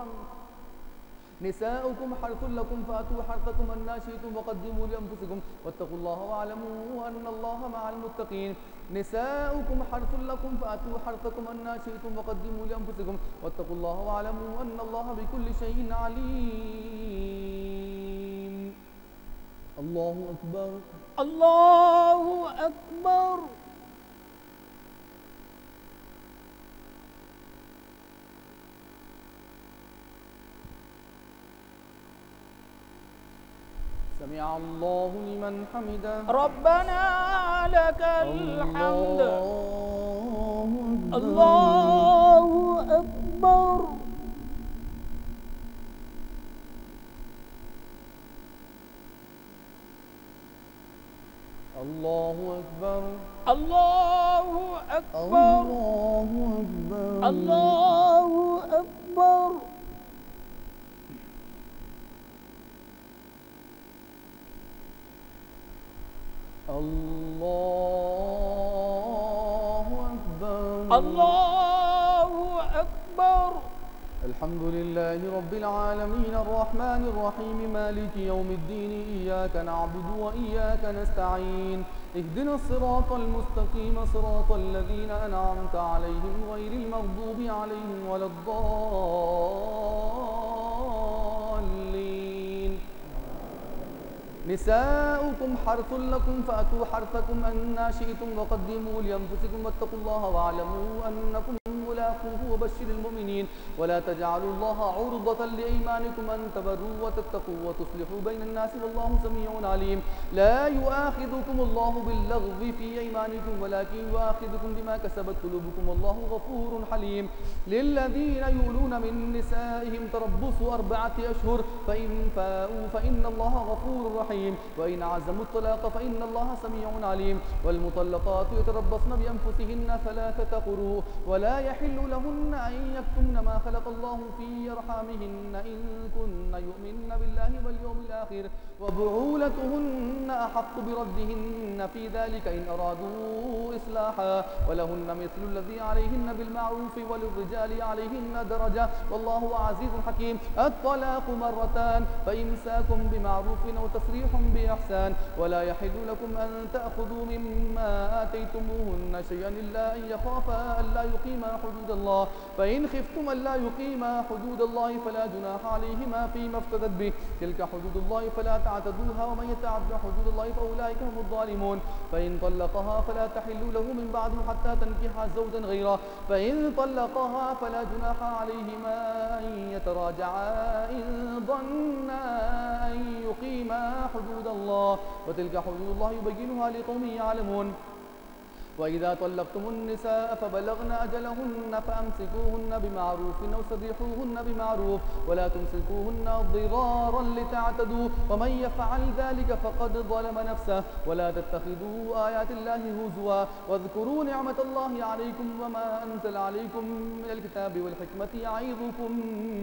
A: نساؤكم حرث لكم فأتوا حرثكم أنى شئتم وقدموا لأنفسكم واتقوا الله واعلموا أن الله مع المتقين نساؤكم حرث لكم فأتوا حرثكم أنى شئتم وقدموا لأنفسكم واتقوا الله واعلموا أن الله بكل شيء عليم الله أكبر
B: الله أكبر
A: سمع الله لمن حمده
B: ربنا لك الحمد
A: الله أكبر
B: الله أكبر
A: الله أكبر
B: الله أكبر
A: الله أكبر
B: الله أكبر
A: الله أكبر
B: الله أكبر
A: الحمد لله رب العالمين الرحمن الرحيم مالك يوم الدين إياك نعبد وإياك نستعين اهدنا الصراط المستقيم صراط الذين أنعمت عليهم غير المغضوب عليهم ولا الضالين نساؤكم حرث لكم فأتوا حرثكم أنى شئتم وقدموا لأنفسكم واتقوا الله واعلموا أنكم ملاقوه وبشر المؤمنين ولا تجعلوا الله عرضة لأيمانكم أن تبروا وتتقوا وتصلحوا بين الناس والله سميع عليم لا يؤاخذكم الله باللغو في أيمانكم ولكن يؤاخذكم بما كسبت قلوبكم والله غفور حليم للذين يؤلون من نسائهم تربص 4 أشهر فإن فاءوا فإن الله غفور رحيم وإن عزموا الطلاق فإن الله سميع عليم والمطلقات يتربصن بأنفسهن 3 قروء ولا يحل لهن أن يكتمن ما خلق الله في أرحامهن إن كن يؤمن بالله واليوم الآخر وبعولتهن أحق بردهن في ذلك إن أرادوا إصلاحا ولهن مثل الذي عليهن بالمعروف وللرجال عليهن درجة والله عزيز حكيم الطلاق 2 فإمساك بمعروف أو تسريح تسريح بإحسان ولا يحل لكم أن تأخذوا مما آتيتموهن شيئا إلا أن يخافا ألا يقيما حدود الله فإن خفتم ألا يقيما حدود الله فلا جناح عليهما فيما افتدت به تلك حدود الله فلا تعتدوها ومن يتعد حدود الله فأولئك هم الظالمون فإن طلقها فلا تحل له من بعد حتى تنكح زوجا غيره فإن طلقها فلا جناح عليهما أن يتراجعا إن ظنا أن يقيما حدود الله وتلك حدود الله يبينها لقوم يعلمون وإذا طلقتم النساء فبلغن أجلهن فأمسكوهن بمعروف أو سرحوهن بمعروف ولا تمسكوهن ضرارا لتعتدوا ومن يفعل ذلك فقد ظلم نفسه ولا تتخذوا آيات الله هزوا واذكروا نعمة الله عليكم وما أنزل عليكم من الكتاب والحكمة يعظكم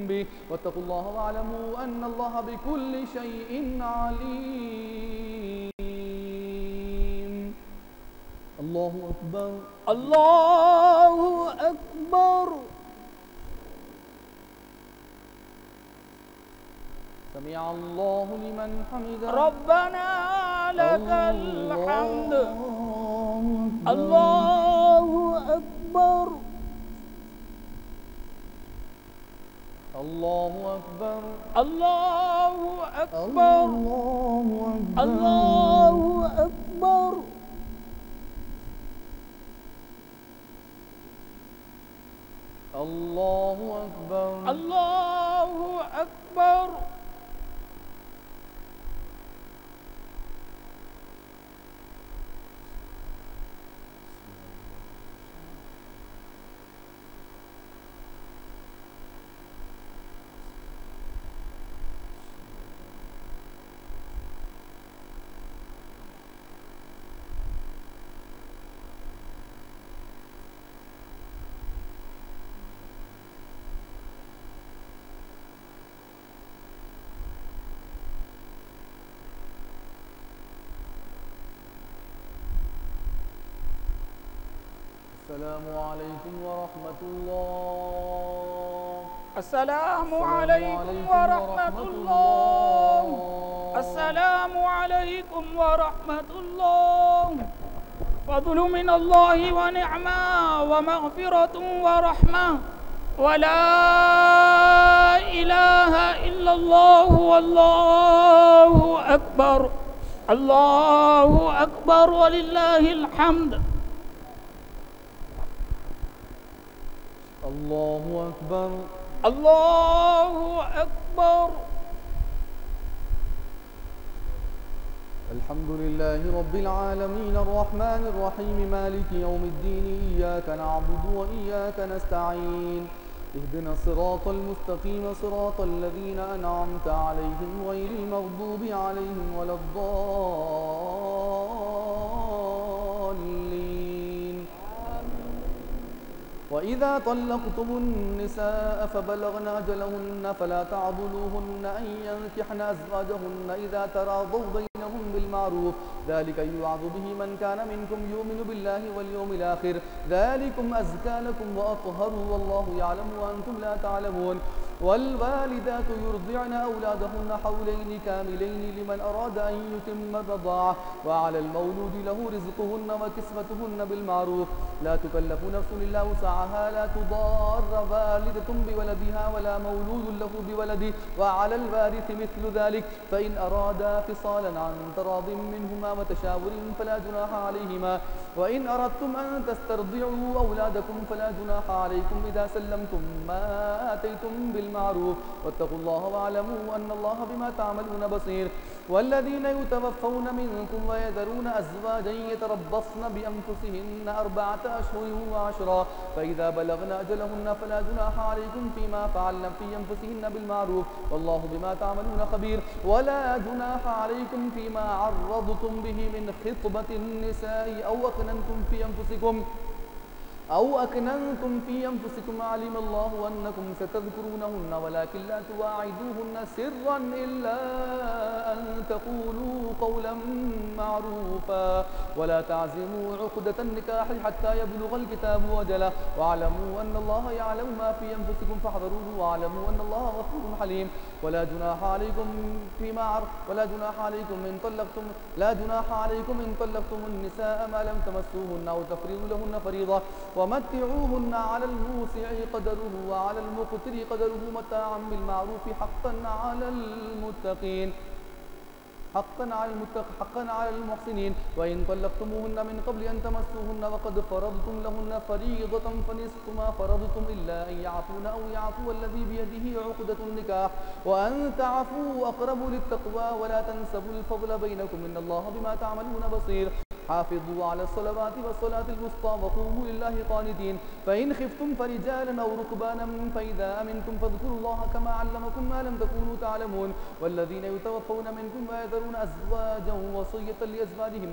A: به واتقوا الله واعلموا أن الله بكل شيء عليم. الله أكبر
B: الله أكبر.
A: سمع الله لمن حمده
B: ربنا لك الحمد. الله أكبر.
A: الله أكبر.
B: الله أكبر. الله أكبر.
A: الله أكبر.
B: الله أكبر.
A: السلام عليكم ورحمة الله.
B: السلام عليكم ورحمة الله. السلام عليكم ورحمة الله. فضل من الله ونعمة ومغفرة ورحمة ولا إله إلا الله والله أكبر. الله أكبر ولله الحمد.
A: الله أكبر.
B: الله أكبر.
A: الحمد لله رب العالمين الرحمن الرحيم مالك يوم الدين إياك نعبد وإياك نستعين اهدنا الصراط المستقيم صراط الذين أنعمت عليهم غير المغضوب عليهم ولا الضالين. وإذا طلقتم النساء فبلغن أجلهن فلا تعضلوهن أن ينكحن أزواجهن إذا تراضوا بينهم بالمعروف ذلك يوعظ به من كان منكم يؤمن بالله واليوم الآخر ذلكم أزكى لكم وأطهر والله يعلم وأنتم لا تعلمون. والوالدات يرضعن أولادهن حولين كاملين لمن أراد أن يتم الرضاعة وعلى المولود له رزقهن وكسوتهن بالمعروف لا تكلف نفس إلا وسعها لا تضار والدة بولدها ولا مولود له بولده وعلى الوارث مثل ذلك فإن أرادا فصالا عن تراض منهما وتشاور فلا جناح عليهما وإن أردتم أن تسترضعوا أولادكم فلا جناح عليكم إذا سلمتم ما آتيتم بالمعروف واتقوا الله واعلموا أن الله بما تعملون بصير. والذين يتوفون منكم ويذرون أزواجا يتربصن بأنفسهن 4 أشهر وعشرا فإذا بلغن أجلهن فلا جناح عليكم فيما فعلن في أنفسهن بالمعروف والله بما تعملون خبير. ولا جناح عليكم فيما عرضتم به من خطبة النساء أو أكننتم في أنفسكم علم الله أنكم ستذكرونهن ولكن لا تواعدوهن سرا إلا أن تقولوا قولا معروفا ولا تعزموا عقدة النكاح حتى يبلغ الكتاب أجله واعلموا أن الله يعلم ما في أنفسكم فاحذروه واعلموا أن الله غفور حليم. ولا جناح عليكم إن طلقتم النساء ما لم تمسوهن أو تفرضوا لهن فريضة ومتعوهن على الموسع قدره وعلى المقتر قدره متاعا بالمعروف حقا على المحسنين. وإن طلقتموهن من قبل أن تمسوهن وقد فرضتم لهن فريضة فنصف ما فرضتم إلا أن يعفون أو يعفو الذي بيده عقدة النكاح وأن تعفوا أقرب للتقوى ولا تنسبوا الفضل بينكم إن الله بما تعملون بصير. حافظوا على الصلوات والصلاة الوسطى وقوموا لله قانتين. فإن خفتم فرجالا أو ركبانا فإذا أمنتم فاذكروا الله كما علمكم ما لم تكونوا تعلمون. والذين يتوفون منكم ويذرون أزواجا وصية لأزواجهم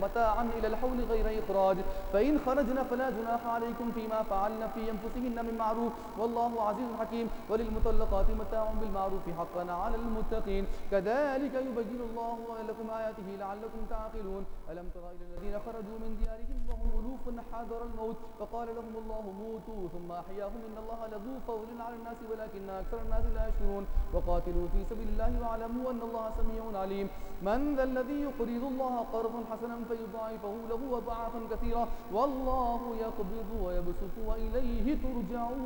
A: متاعا إلى الحول غير إخراج فإن خرجن فلا جناح عليكم فيما فعلن في أنفسهن من معروف والله عزيز حكيم. وللمطلقات متاع بالمعروف حقا على المتقين كذلك يبين الله لكم آياته لعلكم تعقلون. ألم تر إلى الذين خرجوا من ديارهم وهم ألوف حذر الموت فقال لهم الله موتوا ثم أحياهم إن الله لذو فضل على الناس ولكن أكثر الناس لا يشكرون. وقاتلوا في سبيل الله واعلموا أن الله سميع عليم. من ذا الذي يقرض الله قرضا حسنا فيضاعفه له أضعافا كثيرة والله يقبض ويبسط وإليه ترجعون.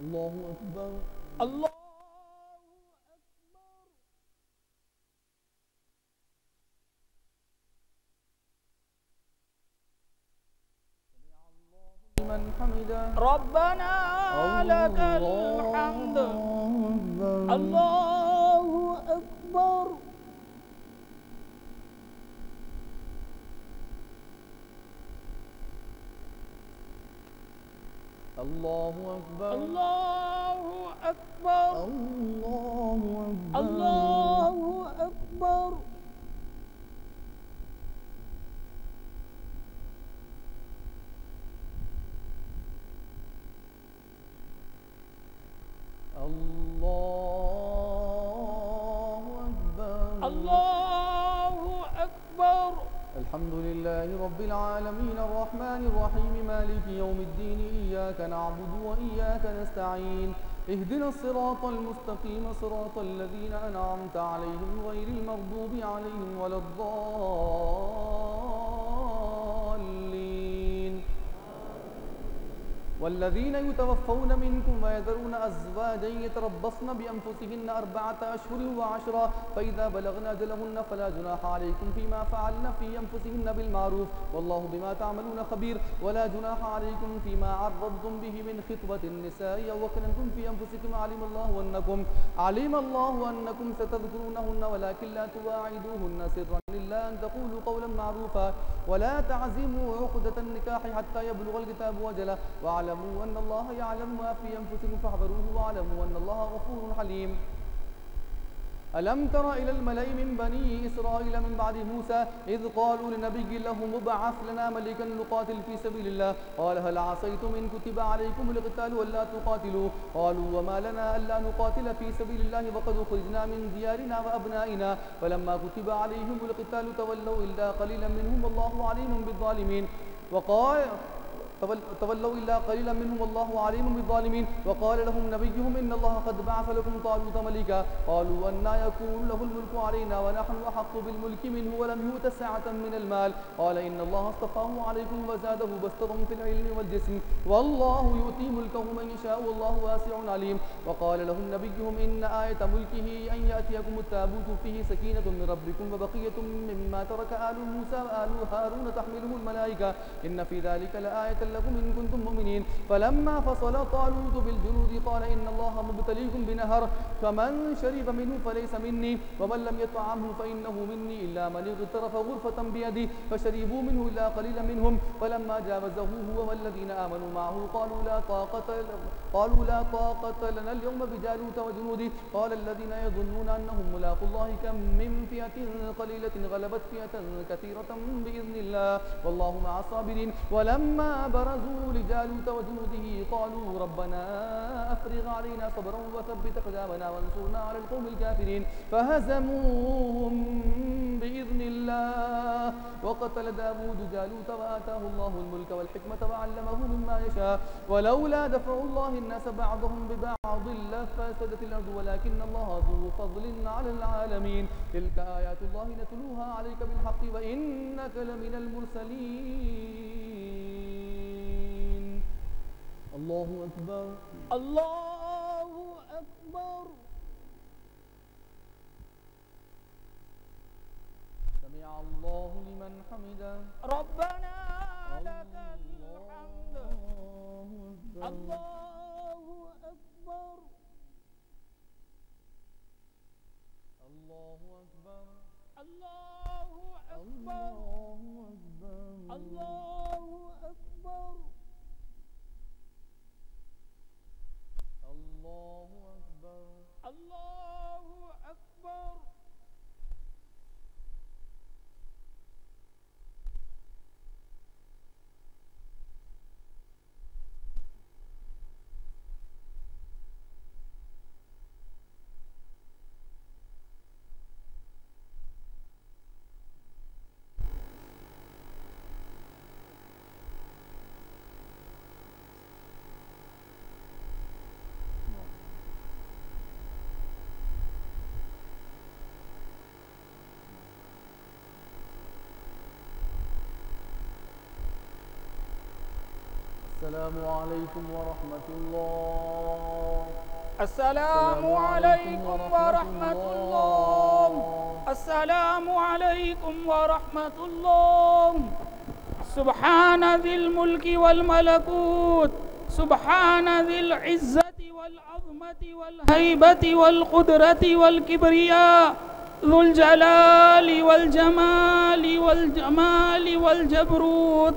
A: الله أكبر.
B: الله
A: من حمده
B: ربنا لك الحمد. الله أكبر.
A: الله أكبر.
B: الله أكبر. الله أكبر. الله أكبر.
A: الحمد لله رب العالمين الرحمن الرحيم مالك يوم الدين إياك نعبد وإياك نستعين اهدنا الصراط المستقيم صراط الذين أنعمت عليهم غير المغضوب عليهم ولا الضالين. والذين يتوفون منكم ويذرون أزواجا يتربصن بأنفسهن 4 أشهر و10 فإذا بلغن أجلهن فلا جناح عليكم فيما فعلن في أنفسهن بالمعروف والله بما تعملون خبير. ولا جناح عليكم فيما عرضتم به من خطبة النساء أو أكننتم في أنفسكم علم الله أنكم ستذكرونهن ولكن لا تواعدوهن سرا إلا أن تقولوا قولا معروفا ولا تعزموا عقدة النكاح حتى يبلغ الكتاب أجله واعلموا أن الله يعلم ما في أنفسكم فاحذروه واعلموا أن الله غفور حليم. ألم تر إلى الملأ من بني إسرائيل من بعد موسى إذ قالوا لنبي لهم ابعث لنا ملكا نقاتل في سبيل الله قال هل عصيتم إن كتب عليكم القتال ألا تقاتلوا قالوا وما لنا ألا نقاتل في سبيل الله وقد أخرجنا من ديارنا وأبنائنا فلما كتب عليهم القتال تولوا إلا قليلا منهم والله عليم بالظالمين وقال لهم نبيهم إن الله قد بعث لكم طالوت ملكا قالوا أنى يكون له الملك علينا ونحن أحق بالملك منه ولم يؤت سعة من المال قال إن الله اصطفاه عليكم وزاده بسطة في العلم والجسم والله يؤتي ملكه من يشاء والله واسع عليم. وقال لهم نبيهم إن آية ملكه أن يأتيكم التابوت فيه سكينة من ربكم وبقية مما ترك آل موسى وآل هارون تحمله الملائكة إن في ذلك لآية لكم إن كنتم مؤمنين. فلما فصل طالوت بالجنود قال إن الله مبتليكم بنهر فمن شرب منه فليس مني ومن لم يطعمه فإنه مني إلا من اغترف غرفة بيده فشربوا منه إلا قليلا منهم فلما جاوزه هو والذين آمنوا معه قالوا لا طاقة لنا اليوم بجالوت وجنوده قال الذين يظنون أنهم ملاقوا الله كم من فئة قليلة غلبت فئة كثيرة بإذن الله والله مع الصابرين. ولما برزوا لجالوت وجنوده قالوا ربنا أفرغ علينا صبرا وثبت أقدامنا وانصرنا على القوم الكافرين فهزموهم بإذن الله وقتل داود جالوت وآتاه الله الملك والحكمة وعلمه مما يشاء ولولا دفع الله الناس بعضهم ببعض لفسدت الأرض ولكن الله ذو فضل على العالمين تلك آيات الله نتلوها عليك بالحق وإنك لمن المرسلين الله أكبر
B: الله أكبر.
A: سمع الله لمن حمده
B: ربنا لك الحمد. الله أكبر.
A: الله أكبر
B: الله أكبر. الله أكبر.
A: الله أكبر
B: الله أكبر.
A: السلام عليكم ورحمة الله.
B: السلام عليكم ورحمة الله. السلام عليكم ورحمة الله. سبحان ذي الملك والملكوت سبحان ذي العزة والعظمة والهيبة والقدرة والكبرياء ذو الجلال والجمال والجبروت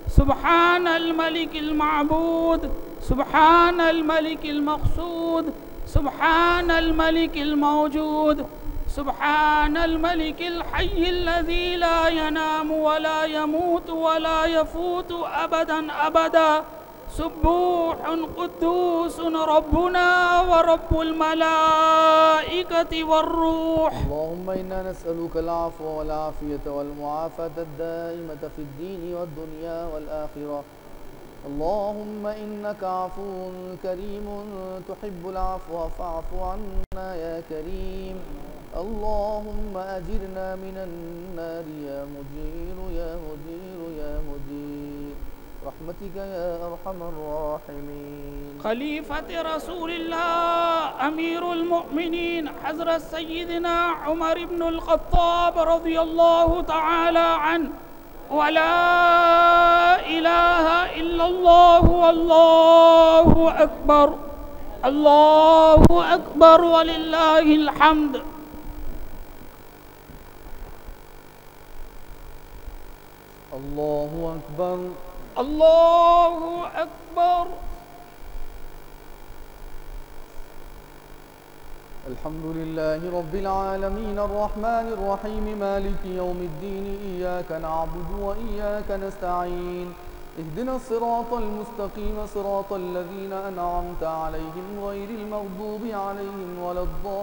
B: سبحان الملك المعبود سبحان الملك المقصود سبحان الملك الموجود سبحان الملك الحي الذي لا ينام ولا يموت ولا يفوت أبدا أبدا سبوح قدوس ربنا ورب الملائكة والروح.
A: اللهم إنا نسألك العفو والعافية والمعافاة الدائمة في الدين والدنيا والآخرة. اللهم إنك عفو كريم تحب العفو فاعف عنا يا كريم. اللهم أجرنا من النار يا مجير يا مجير يا مجير برحمتك يا أرحم الراحمين.
B: خليفة رسول الله أمير المؤمنين حضرت سيدنا عمر بن الخطاب رضي الله تعالى عنه ولا إله إلا الله والله أكبر. الله أكبر ولله الحمد.
A: الله أكبر
B: الله أكبر.
A: الحمد لله رب العالمين الرحمن الرحيم مالك يوم الدين إياك نعبد وإياك نستعين اهدنا الصراط المستقيم صراط الذين أنعمت عليهم غير المغضوب عليهم ولا الضالين.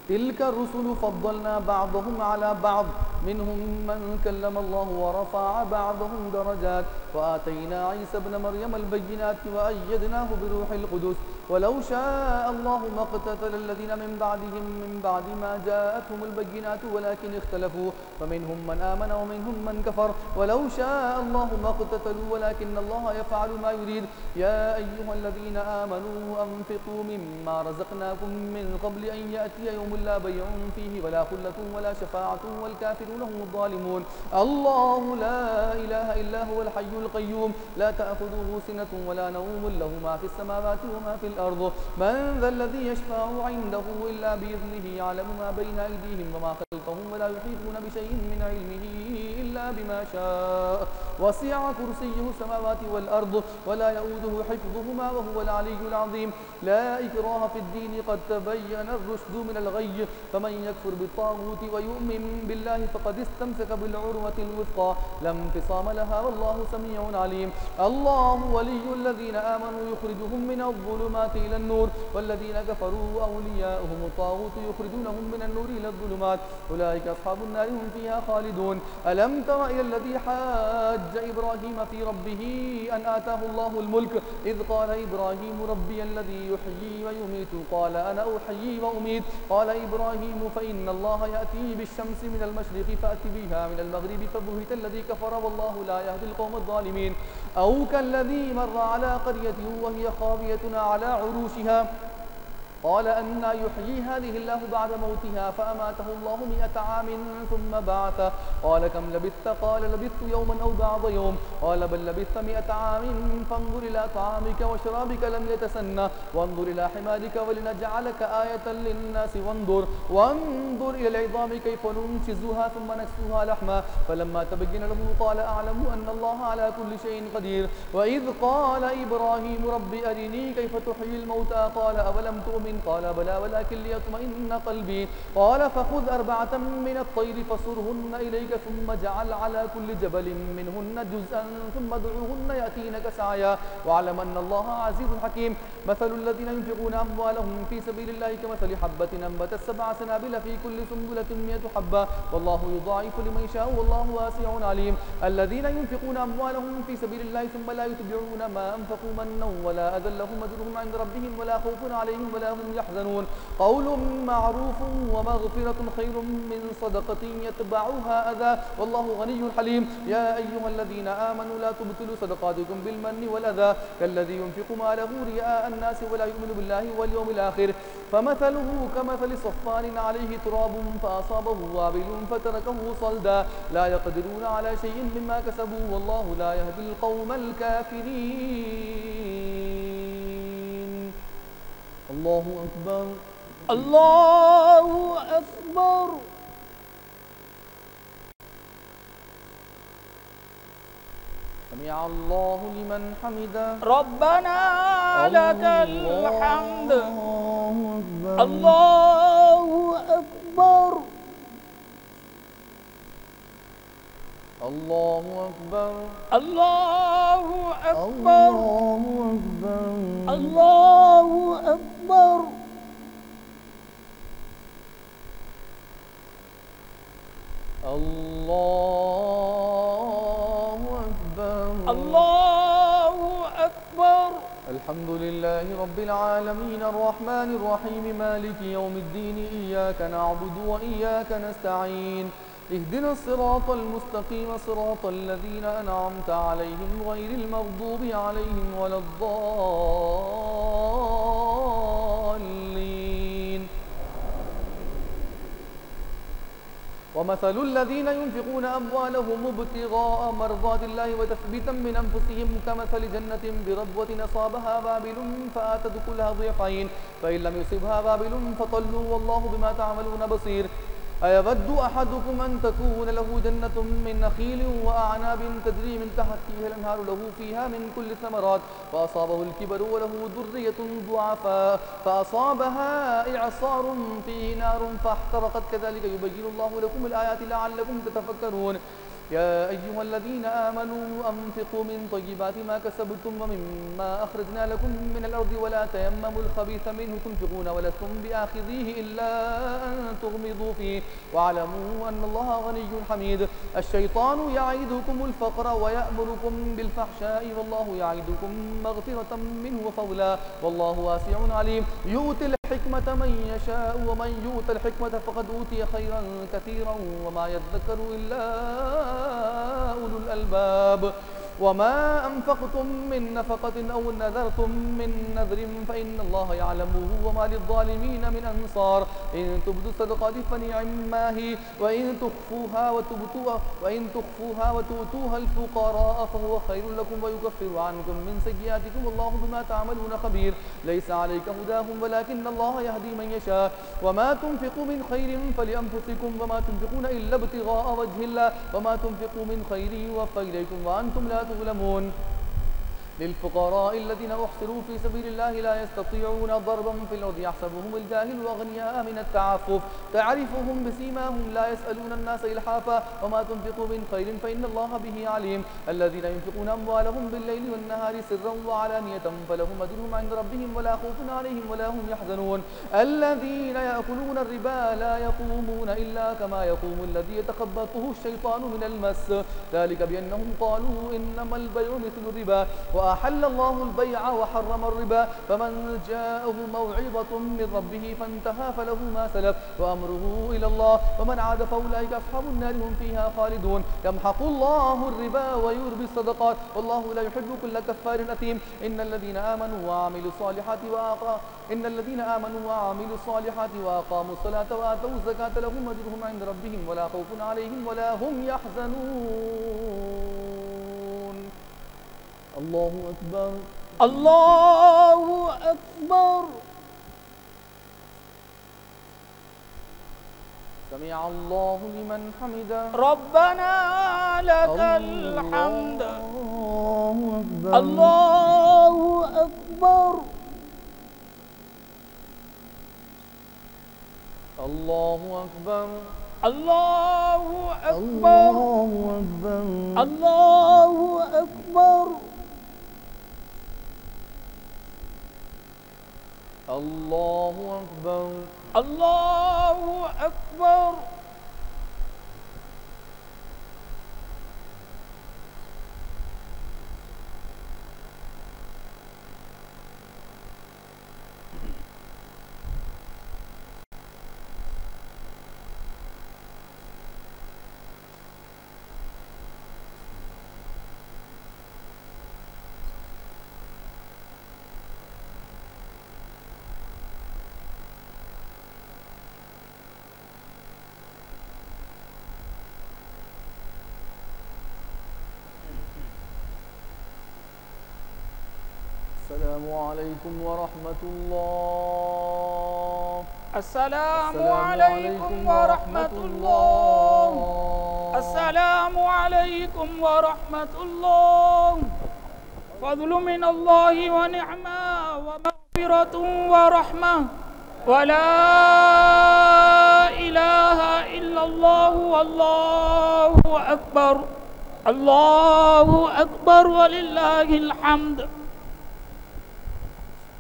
A: تلك الرسل فضلنا بعضهم على بعض منهم من كلم الله ورفع بعضهم درجات وآتينا عيسى ابن مريم البينات وأيدناه بروح القدس ولو شاء الله ما اقتتل الذين من بعدهم من بعد ما جاءتهم البينات ولكن اختلفوا فمنهم من آمن ومنهم من كفر ولو شاء الله ما اقتتلوا ولكن الله يفعل ما يريد. يا أيها الذين آمنوا أنفقوا مما رزقناكم من قبل أن يأتي يوم لا بيع فيه ولا خلة ولا شفاعة والكافرون هم الظالمون. الله لا إله إلا هو الحي القيوم لا تأخذه سنة ولا نوم له ما في السماوات وما في الأرض من ذا الذي يشفع عنده إلا بإذنه يعلم ما بين أيديهم وما خلفهم ولا يحيطون بشيء من علمه إلا بما شاء وسع كرسيه السماوات والأرض ولا يؤوده حفظهما وهو العلي العظيم. لا إكراه في الدين قد تبين الرشد من الغي فمن يكفر بالطاغوت ويؤمن بالله فقد استمسك بالعروة الوثقى لا انفصام لها والله سميع عليم. الله ولي الذين آمنوا يخرجهم من الظلمات إلى النور والذين كفروا أولياؤهم الطاغوت يخرجونهم من النور إلى الظلمات أولئك أصحاب النار هم فيها خالدون. ألم تر إلى الذي حاج إبراهيم في ربه أن آتاه الله الملك إذ قال إبراهيم ربي الذي يحيي ويميت قال أنا أحيي وأميت قال إبراهيم فإن الله يأتي بالشمس من المشرق فأت بها من المغرب فبهت الذي كفر والله لا يهدي القوم الظالمين. أو كالذي مر على قرية وهي خاوية على عروشها قال أنى يحيي هذه الله بعد موتها فأماته الله 100 عام ثم بعثه قال كم لبثت قال لبثت يوما أو بعض يوم قال بل لبثت 100 عام فانظر إلى طعامك وشرابك لم يتسنى وانظر إلى حمارك ولنجعلك آية للناس وانظر إلى العظام كيف ننشزها ثم نكسوها لحما فلما تبين له قال أعلم أن الله على كل شيء قدير. وإذ قال إبراهيم رب أرني كيف تحيي الموتى قال أولم تؤمن قال بلى ولكن ليطمئن قلبي قال فخذ 4 من الطير فصرهن إليك ثم اجعل على كل جبل منهن جزءا ثم ادعوهن يأتينك سعيا واعلم أن الله عزيز حكيم. مثل الذين ينفقون أموالهم في سبيل الله كمثل حبة أنبتت 7 سنابل في كل سنبلة 100 حبة والله يضاعف لمن يشاء والله واسع عليم. الذين ينفقون أموالهم في سبيل الله ثم لا يتبعون ما أنفقوا منا ولا أذى لهم أجرهم عند ربهم ولا خوف عليهم ولا هم يحزنون. قول معروف ومغفرة خير من صدقة يتبعها أذى والله غني حليم. يا أيها الذين آمنوا لا تبطلوا صدقاتكم بالمن والأذى كالذي ينفق ماله رياء الناس ولا يؤمن بالله واليوم الآخر فمثله كمثل صفان عليه تراب فأصابه وابل فتركه صلدا لا يقدرون على شيء مما كسبوا والله لا يهدي القوم الكافرين. الله أكبر
B: الله أكبر.
A: سمع الله لمن حمده
B: ربنا لك الحمد.
A: الله أكبر
B: الله أكبر.
A: الله
B: الله
A: أكبر
B: أكبر. الله أكبر.
A: الله أكبر.
B: الله أكبر.
A: الحمد لله رب العالمين الرحمن الرحيم مالك يوم الدين إياك نعبد وإياك نستعين اهدنا الصراط المستقيم صراط الذين أنعمت عليهم غير المغضوب عليهم ولا الضالين. ومثل الذين ينفقون أموالهم ابتغاء مرضات الله وتثبيتا من أنفسهم كمثل جنة بربوة أصابها وابل فآتت كلها ضعفين فإن لم يصبها وابل فطل والله بما تعملون بصير. أيود أحدكم أن تكون له جنة من نخيل وأعناب تجري من تحتها الأنهار له فيها من كل الثمرات فأصابه الكبر وله ذرية ضعفاء فأصابها إعصار فيه نار فاحترقت كذلك يبين الله لكم الآيات لعلكم تتفكرون. يا أيها الذين آمنوا أنفقوا من طيبات ما كسبتم ومما أخرجنا لكم من الأرض ولا تيمموا الخبيث منه تنفقون ولستم بآخذيه إلا أن تغمضوا فيه واعلموا أن الله غني حميد. الشيطان يعيدكم الفقر ويأمركم بالفحشاء والله يعيدكم مغفرة منه وفضلا والله واسع عليم. يؤتي الحكمة من يشاء ومن يؤت الحكمة فقد أوتي خيرا كثيرا وما يذكر إلا أولو الألباب. وما أنفقتم من نفقة أو نذرتم من نذر فإن الله يعلمه وما للظالمين من أنصار إن تبدوا الصدقات فنعما هي وإن تخفوها وتؤتوها الفقراء فهو خير لكم ويكفر عنكم من سيئاتكم والله بما تعملون خبير ليس عليك هداهم ولكن الله يهدي من يشاء وما تنفقوا من خير فلأنفسكم وما تنفقون إلا ابتغاء وجه الله وما تنفقوا من خير يوفى إليكم وأنتم لا تظلمون للفقراء الذين أحصروا في سبيل الله لا يستطيعون ضربا في الأرض يحسبهم الجاهل أغنياء من التعفف تعرفهم بسيماهم لا يسألون الناس إلحافا وما تنفقوا من خير فإن الله به عليم الذين ينفقون أموالهم بالليل والنهار سرا وعلانية فلهم أجرهم عند ربهم ولا خوف عليهم ولا هم يحزنون الذين يأكلون الربا لا يقومون إلا كما يقوم الذي يتخبطه الشيطان من المس ذلك بأنهم قالوا إنما البيع مثل الربا وأحل الله البيع وحرم الربا فمن جاءه موعظة من ربه فانتهى فله ما سلف وأمره إلى الله ومن عاد فأولئك أصحاب النار هم فيها خالدون يمحق الله الربا ويربي الصدقات والله لا يحب كل كفار أثيم إن الذين آمنوا وعملوا الصالحات وأقاموا الصلاة وآتوا الزكاة لهم أجرهم عند ربهم ولا خوف عليهم ولا هم يحزنون الله أكبر
B: الله أكبر
A: سمع الله لمن حمده
B: ربنا لك الحمد
A: الله أكبر
B: الله أكبر
A: الله أكبر
B: الله أكبر
A: الله أكبر الله أكبر
B: الله أكبر
A: السلام عليكم ورحمة الله
B: السلام عليكم ورحمة الله السلام عليكم ورحمة الله فضل من الله ونعمة ومغفرة ورحمة ولا إله إلا الله والله أكبر الله أكبر ولله الحمد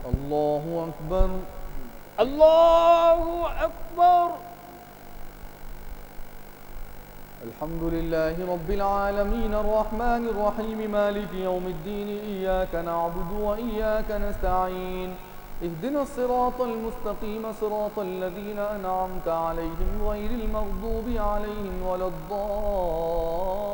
A: الله أكبر
B: الله أكبر
A: الحمد لله رب العالمين الرحمن الرحيم مالك يوم الدين إياك نعبد وإياك نستعين اهدنا الصراط المستقيم صراط الذين أنعمت عليهم غير المغضوب عليهم ولا الضالين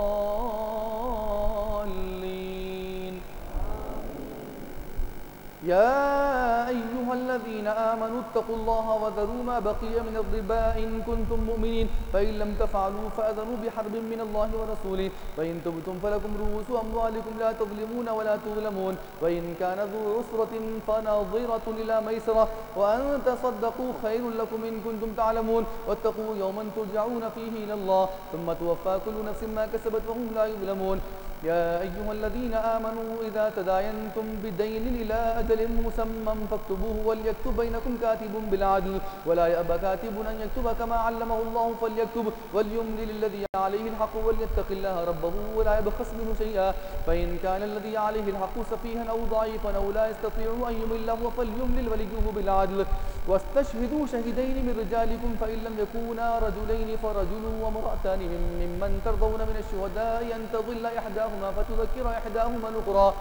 A: يا أيها الذين آمنوا اتقوا الله وذروا ما بقي من الربا إن كنتم مؤمنين فإن لم تفعلوا فأذنوا بحرب من الله ورسوله فإن تبتم فلكم رؤوس أموالكم لا تظلمون ولا تظلمون وإن كان ذو عسرة فناظرة إلى ميسرة وأن تصدقوا خير لكم إن كنتم تعلمون واتقوا يوما ترجعون فيه إلى الله ثم توفى كل نفس ما كسبت وهم لا يظلمون يا أيها الذين آمنوا إذا تداينتم بدين إلى أجل مسمى فاكتبوه وليكتب بينكم كاتب بالعدل ولا يأبى كاتب أن يكتب كما علمه الله فليكتب وليملل الذي عليه الحق وليتق الله ربه ولا يبخس منه شيئا فإن كان الذي عليه الحق سفيها أو ضعيفا أو لا يستطيع أن يمله فليملل وليه بالعدل واستشهدوا شهدين من رجالكم فإن لم يكونا رجلين فرجل وامرأتان ممن ترضون من الشهداء أن تضل إحداهما فتذكر إحداهما الأخرى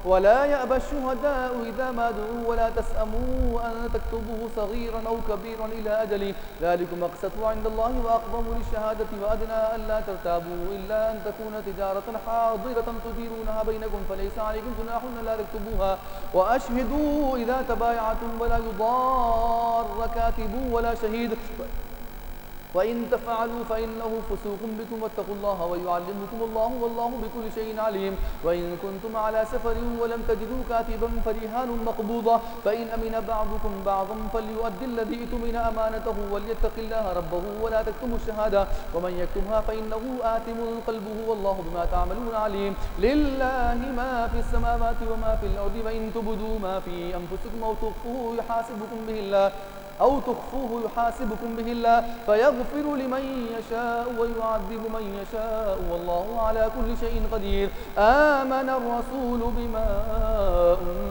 A: ولا يأبى الشهداء إذا ما دعوا ولا تسأموا أن تكتبوه صغيرا أو كبيرا إلى أجله ذلكم أقسط عند الله وأقوم للشهادة وأدنى ألا ترتابوا إلا أن تكون تجارة حاضرة تديرونها بينكم فليس عليكم جناح ألا تكتبوها وأشهدوا إذا تبايعتم ولا يضار كاتب ولا شهيد وإن تفعلوا فإنه فسوق بكم واتقوا الله ويعلمكم الله والله بكل شيء عليم وإن كنتم على سفر ولم تجدوا كاتبا فرهان مقبوضة فإن أمن بعضكم بعضا فليؤدي الذي اؤتمن أمانته وليتق الله ربه ولا تكتموا الشهادة ومن يكتمها فإنه آثم قلبه والله بما تعملون عليم لله ما في السماوات وما في الأرض وإن تبدوا ما في أنفسكم أو تخفوه يحاسبكم به الله فيغفر لمن يشاء ويعذب من يشاء والله على كل شيء قدير آمن الرسول بما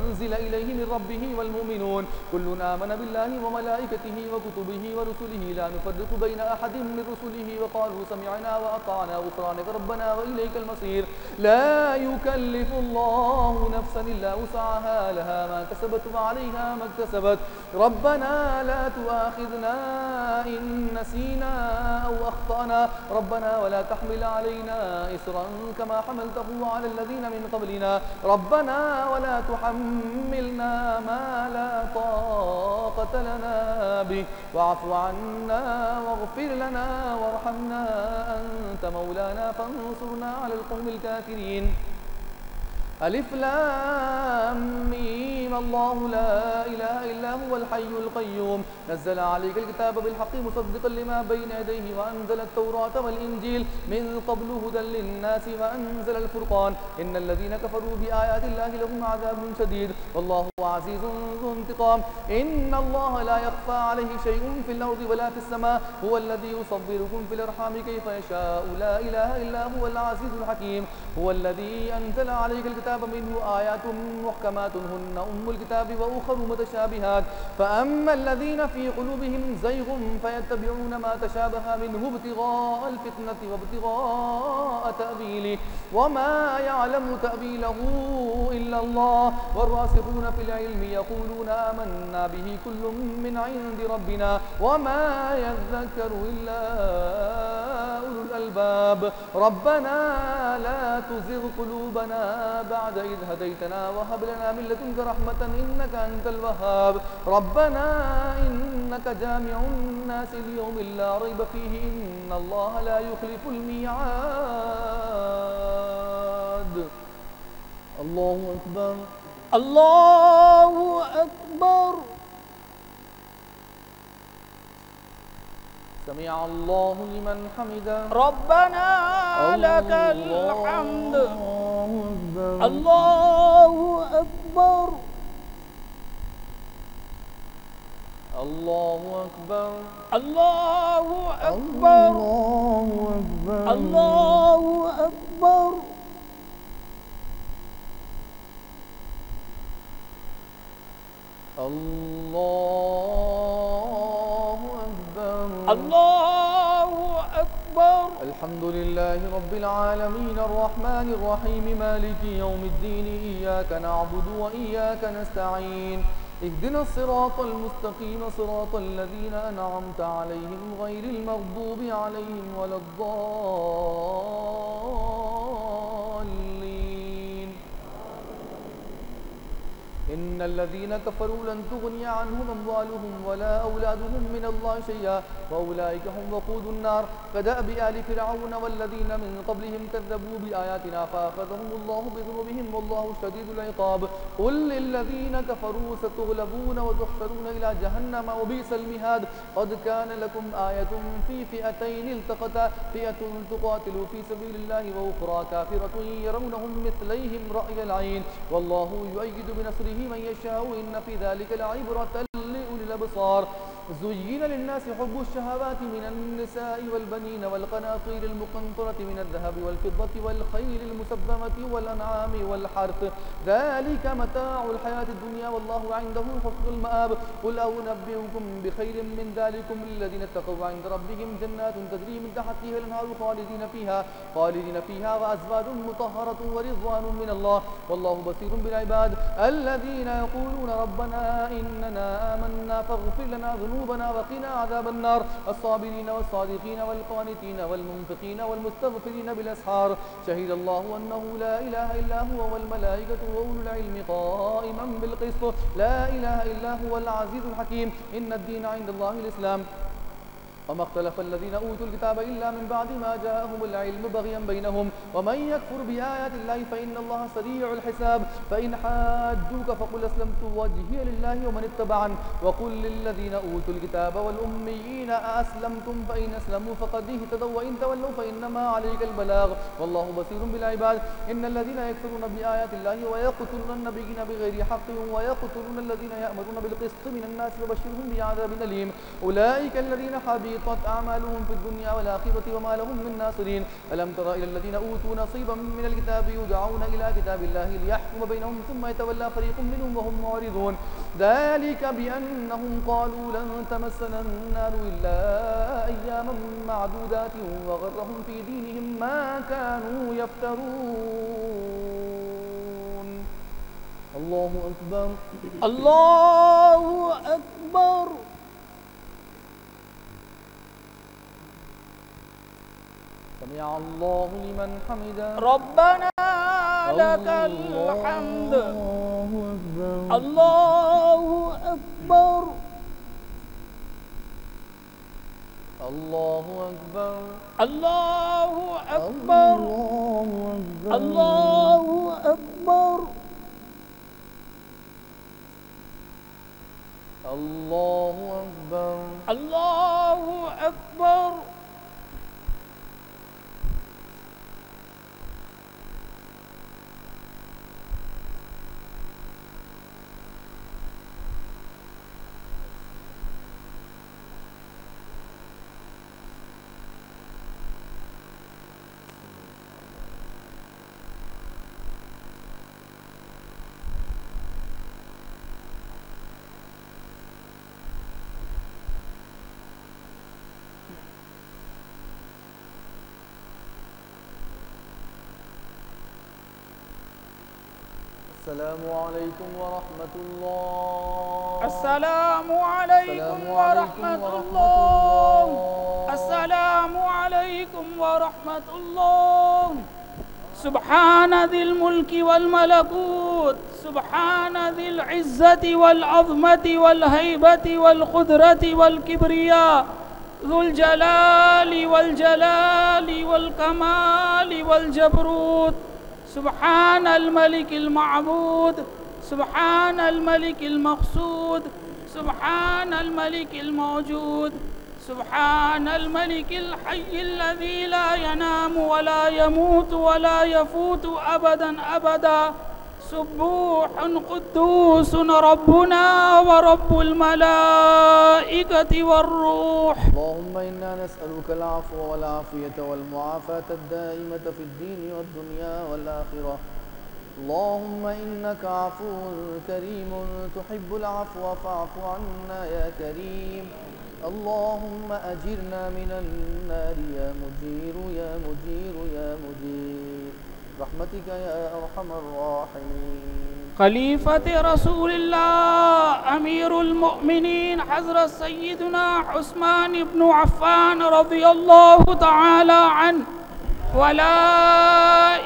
A: أنزل إليه من ربه والمؤمنون كل آمن بالله وملائكته وكتبه ورسله لا نفرق بين أحد من رسله وقالوا سمعنا وأطعنا غفرانك ربنا وإليك المصير لا يكلف الله نفسا إلا وسعها لها ما كسبت وعليها ما اكتسبت ربنا لا تؤاخذنا إن نسينا أو أخطأنا ربنا ولا تحمل علينا إصرا كما حملته على الذين من قبلنا ربنا ولا تحملنا ما لا طاقة لنا به واعف عنا واغفر لنا وارحمنا أنت مولانا فانصرنا على القوم الكافرين ألف لام ميم الله لا إله إلا هو الحي القيوم نزل عليك الكتاب بالحق مصدقا لما بين يديه وأنزل التوراة والإنجيل من قبل هدى للناس وأنزل الفرقان إن الذين كفروا بآيات الله لهم عذاب شديد والله عزيز ذو انتقام إن الله لا يخفى عليه شيء في الأرض ولا في السماء هو الذي يصبركم في الأرحام كيف يشاء لا إله إلا هو العزيز الحكيم هو الذي أنزل عليك الكتاب منه آيات محكمات هن أم الكتاب وأخر متشابهات فأما الذين في قلوبهم زيغ فيتبعون ما تشابه منه ابتغاء الفتنة وابتغاء تأويله وما يعلم تأويله إلا الله والراسخون في العلم يقولون آمنا به كل من عند ربنا وما يذكر إلا أولو الألباب ربنا لا تزغ قلوبنا بعد إذ هديتنا وهب لنا من لدنك رحمة إنك أنت الوهاب ربنا إنك جامع الناس ليوم لا ريب فيه إن الله لا يخلف الميعاد الله أكبر
B: الله أكبر
A: سمع الله لمن حمده
B: ربنا لك الحمد
A: الله
B: أكبر
A: الله أكبر
B: الله أكبر الله أكبر
A: الله أكبر
B: الله أكبر
A: الحمد لله رب العالمين الرحمن الرحيم مالك يوم الدين إياك نعبد وإياك نستعين اهدنا الصراط المستقيم صراط الذين أنعمت عليهم غير المغضوب عليهم ولا الضالين إن الذين كفروا لن تغني عنهم أموالهم ولا أولادهم من الله شيئا وأولئك هم وقود النار كدأب آل فرعون والذين من قبلهم كذبوا بآياتنا فأخذهم الله بذنوبهم والله شديد العقاب قل للذين كفروا ستغلبون وتحشرون إلى جهنم وبئس المهاد قد كان لكم آية في فئتين التقتا فئة تقاتل في سبيل الله وأخرى كافرة يرونهم مثليهم رأي العين والله يؤيد بنصره من يشاء إن في ذلك لعبرة لأولي الأبصار زين للناس حب الشهوات من النساء والبنين والقناطير المقنطرة من الذهب والفضة والخيل المسبمة والأنعام والحرث ذلك متاع الحياة الدنيا والله عنده حسن المآب قل أنبئكم بخير من ذلكم للذين اتقوا عند ربهم جنات تجري من تحتها الأنهار خالدين فيها وأزواج مطهرة ورضوان من الله والله بصير بالعباد الذين يقولون ربنا إننا آمنا فاغفر لنا ذنوبنا وقنا عذاب النار الصابرين والصادقين والقانتين والمنفقين والمستغفرين بالأسحار شهد الله أنه لا إله إلا هو والملائكة وأولو العلم قائما بالقسط لا إله إلا هو العزيز الحكيم إن الدين عند الله الإسلام وما اختلف الذين أوتوا الكتاب إلا من بعد ما جاءهم العلم بغيا بينهم ومن يكفر بآيات الله فإن الله سريع الحساب فإن حاجوك فقل أسلمت وجهي لله ومن اتبعني وقل للذين أوتوا الكتاب والأميين أأسلمتم فإن أسلموا فقد اهتدوا وإن تولوا فإنما عليك البلاغ والله بصير بالعباد إن الذين يكفرون بآيات الله ويقتلون النبيين بغير حق ويقتلون الذين يأمرون بالقسط من الناس فبشرهم بعذاب أليم أولئك الذين حبطت أعمالهم في الدنيا والآخرة وما لهم من ناصرين ألم تر إلى الذين أوتوا نصيبا من الكتاب يدعون إلى كتاب الله ليحكم بينهم ثم يتولى فريق منهم وهم معرضون ذلك بأنهم قالوا لن تمسنا النار إلا أياما معدودات وغرهم في دينهم ما كانوا يفترون الله أكبر
B: الله أكبر
A: سمع الله لمن حمده
B: ربنا لك الحمد
A: الله أكبر
B: الله أكبر
A: الله
B: الله
A: أكبر
B: أكبر الله أكبر
A: الله أكبر
B: الله أكبر
A: السلام عليكم ورحمة الله
B: السلام عليكم ورحمة الله السلام عليكم ورحمة الله سبحان ذي الملك والملكوت سبحان ذي العزة والعظمة والهيبة والقدرة والكبرياء ذو الجلال والكمال والجبروت سبحان الملك المعبود سبحان الملك المقصود سبحان الملك الموجود سبحان الملك الحي الذي لا ينام ولا يموت ولا يفوت أبدا أبدا سبوح قدوس ربنا ورب الملائكة والروح
A: اللهم إنا نسألك العفو والعافية والمعافاة الدائمة في الدين والدنيا والآخرة اللهم إنك عفو كريم تحب العفو فاعف عنا يا كريم اللهم أجرنا من النار يا مجير يا مجير يا مجير برحمتك يا أرحم الراحمين
B: خليفة رسول الله أمير المؤمنين حضرت سيدنا عثمان بن عفان رضي الله تعالى عنه ولا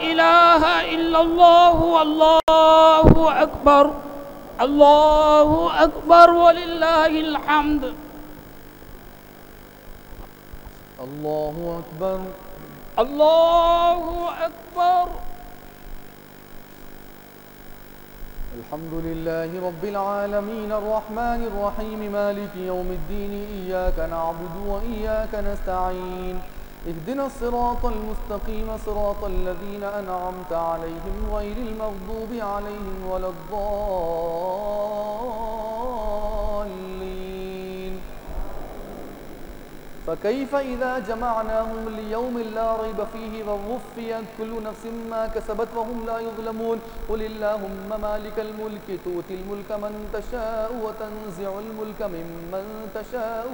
B: إله إلا الله والله أكبر الله أكبر ولله الحمد
A: الله أكبر
B: الله أكبر
A: الحمد لله رب العالمين الرحمن الرحيم مالك يوم الدين إياك نعبد وإياك نستعين اهدنا الصراط المستقيم صراط الذين أنعمت عليهم غير المغضوب عليهم ولا الضالين فكيف إذا جمعناهم ليوم لا ريب فيه ووفيت كل نفس ما كسبت وهم لا يظلمون قل اللهم مالك الملك تؤتي الملك من تشاء وتنزع الملك ممن تشاء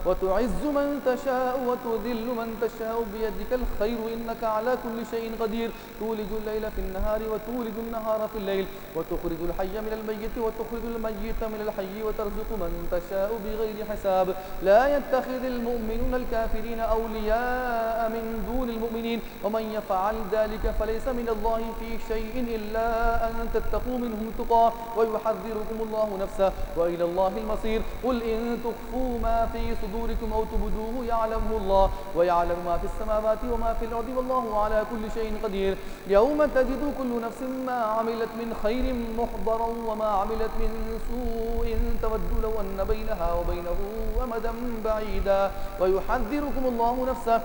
A: وتعز من تشاء وتذل من تشاء بيدك الخير إنك على كل شيء قدير تولج الليل في النهار وتولج النهار في الليل وتخرج الحي من الميت وتخرج الميت من الحي وترزق من تشاء بغير حساب لا يتخذ المؤمنون الكافرين أولياء من دون المؤمنين ومن يفعل ذلك فليس من الله في شيء إلا أن تتقوا منهم تقاه ويحذركم الله نفسه وإلى الله المصير قل إن تخفوا ما في صدوركم أو تبدوه يعلمه الله ويعلم ما في السماوات وما في الأرض والله على كل شيء قدير يوم تجد كل نفس ما عملت من خير محضرا وما عملت من سوء تود لو أن بينها وبينه أمدا بعيدا ويحذركم الله نفسه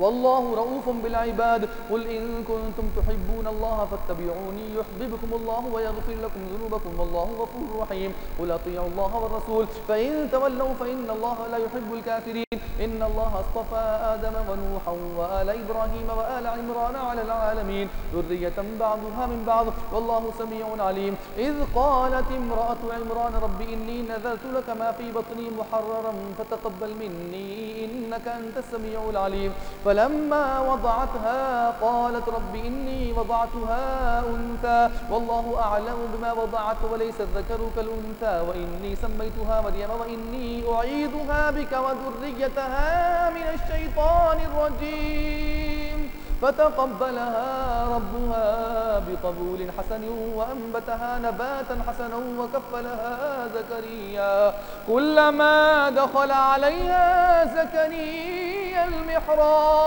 A: والله رؤوف بالعباد قل إن كنتم تحبون الله فاتبعوني يحببكم الله ويغفر لكم ذنوبكم والله غفور رحيم قل أطيعوا الله والرسول فإن تولوا فإن الله لا يحب الكافرين إن الله اصطفى آدم ونوحا وآل إبراهيم وآل عمران على العالمين ذرية بعضها من بعض والله سميع عليم إذ قالت امرأة عمران رب إني نذرت لك ما في بطني محررا فتقبل مني إنك أنت السميع العليم فلما وضعتها قالت رب إني وضعتها أنثى والله أعلم بما وضعت وليس الذكر كالأنثى وإني سميتها مريم وإني أعيذها بك وذريتها من الشيطان الرجيم فتقبلها ربها بقبول حسن وأنبتها نباتا حسنا وكفلها زكريا كلما دخل عليها زكريا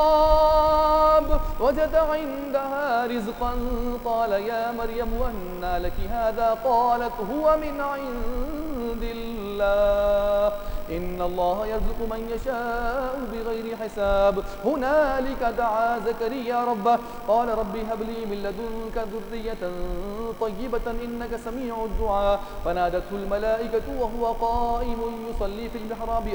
A: المحراب وجد عندها رزقا قال يا مريم أنى لك هذا قالت هو من عند الله إن الله يرزق من يشاء بغير حساب هنالك دعا زكريا ربه قال رب هب لي من لدنك ذرية طيبة إنك سميع الدعاء فنادته الملائكة وهو قائم يصلي في المحراب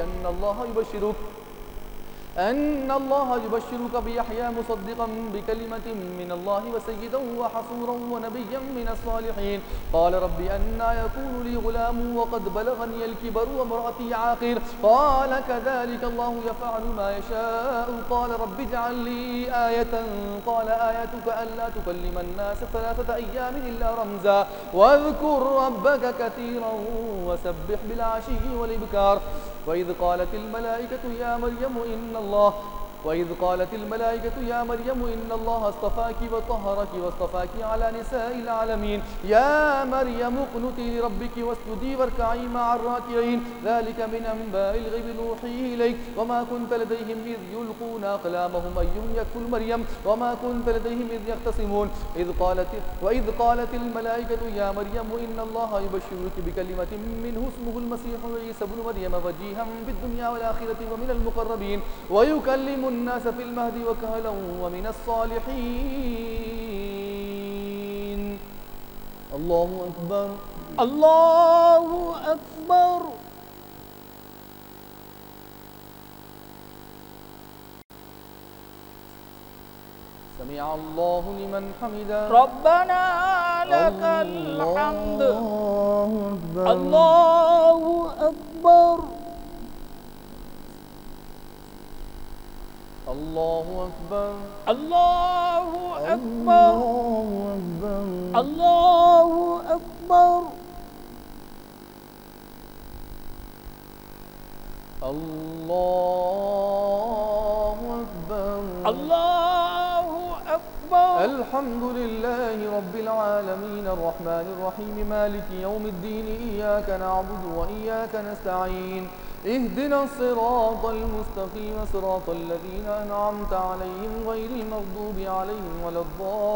A: أن الله يبشرك بيحيى مصدقا بكلمة من الله وسيدا وحصورا ونبيا من الصالحين قال رب أنى يكون لي غلام وقد بلغني الكبر وامرأتي عاقر قال كذلك الله يفعل ما يشاء قال رب اجعل لي آية قال آيتك ألا تكلم الناس 3 أيام إلا رمزا واذكر ربك كثيرا وسبح بالعشي والإبكار وإذ قالت الملائكة يا مريم إن الله اصطفاك وطهرك واصطفاك على نساء العالمين يا مريم اقنتي لربك واسجدي واركعي مع الراكعين ذلك من أنباء الغيب نوحيه إليك وما كنت لديهم إذ يلقون أقلامهم أيهم يكفل مريم وما كنت لديهم إذ يختصمون وإذ قالت الملائكة يا مريم إن الله يبشرك بكلمة منه اسمه المسيح عيسى ابن مريم وجيها في الدنيا والآخرة ومن المقربين ويكلم الناس في المهد وكهلا ومن الصالحين الله أكبر
B: الله أكبر
A: سمع الله لمن حمده
B: ربنا لك الحمد
A: الله أكبر
B: الله أكبر
A: الله أكبر
B: الله أكبر
A: الله أكبر
B: الله أكبر
A: الحمد لله رب العالمين الرحمن الرحيم مالك يوم الدين إياك نعبد وإياك نستعين اهدنا الصراط المستقيم صراط الذين أنعمت عليهم غير المغضوب عليهم ولا الضالين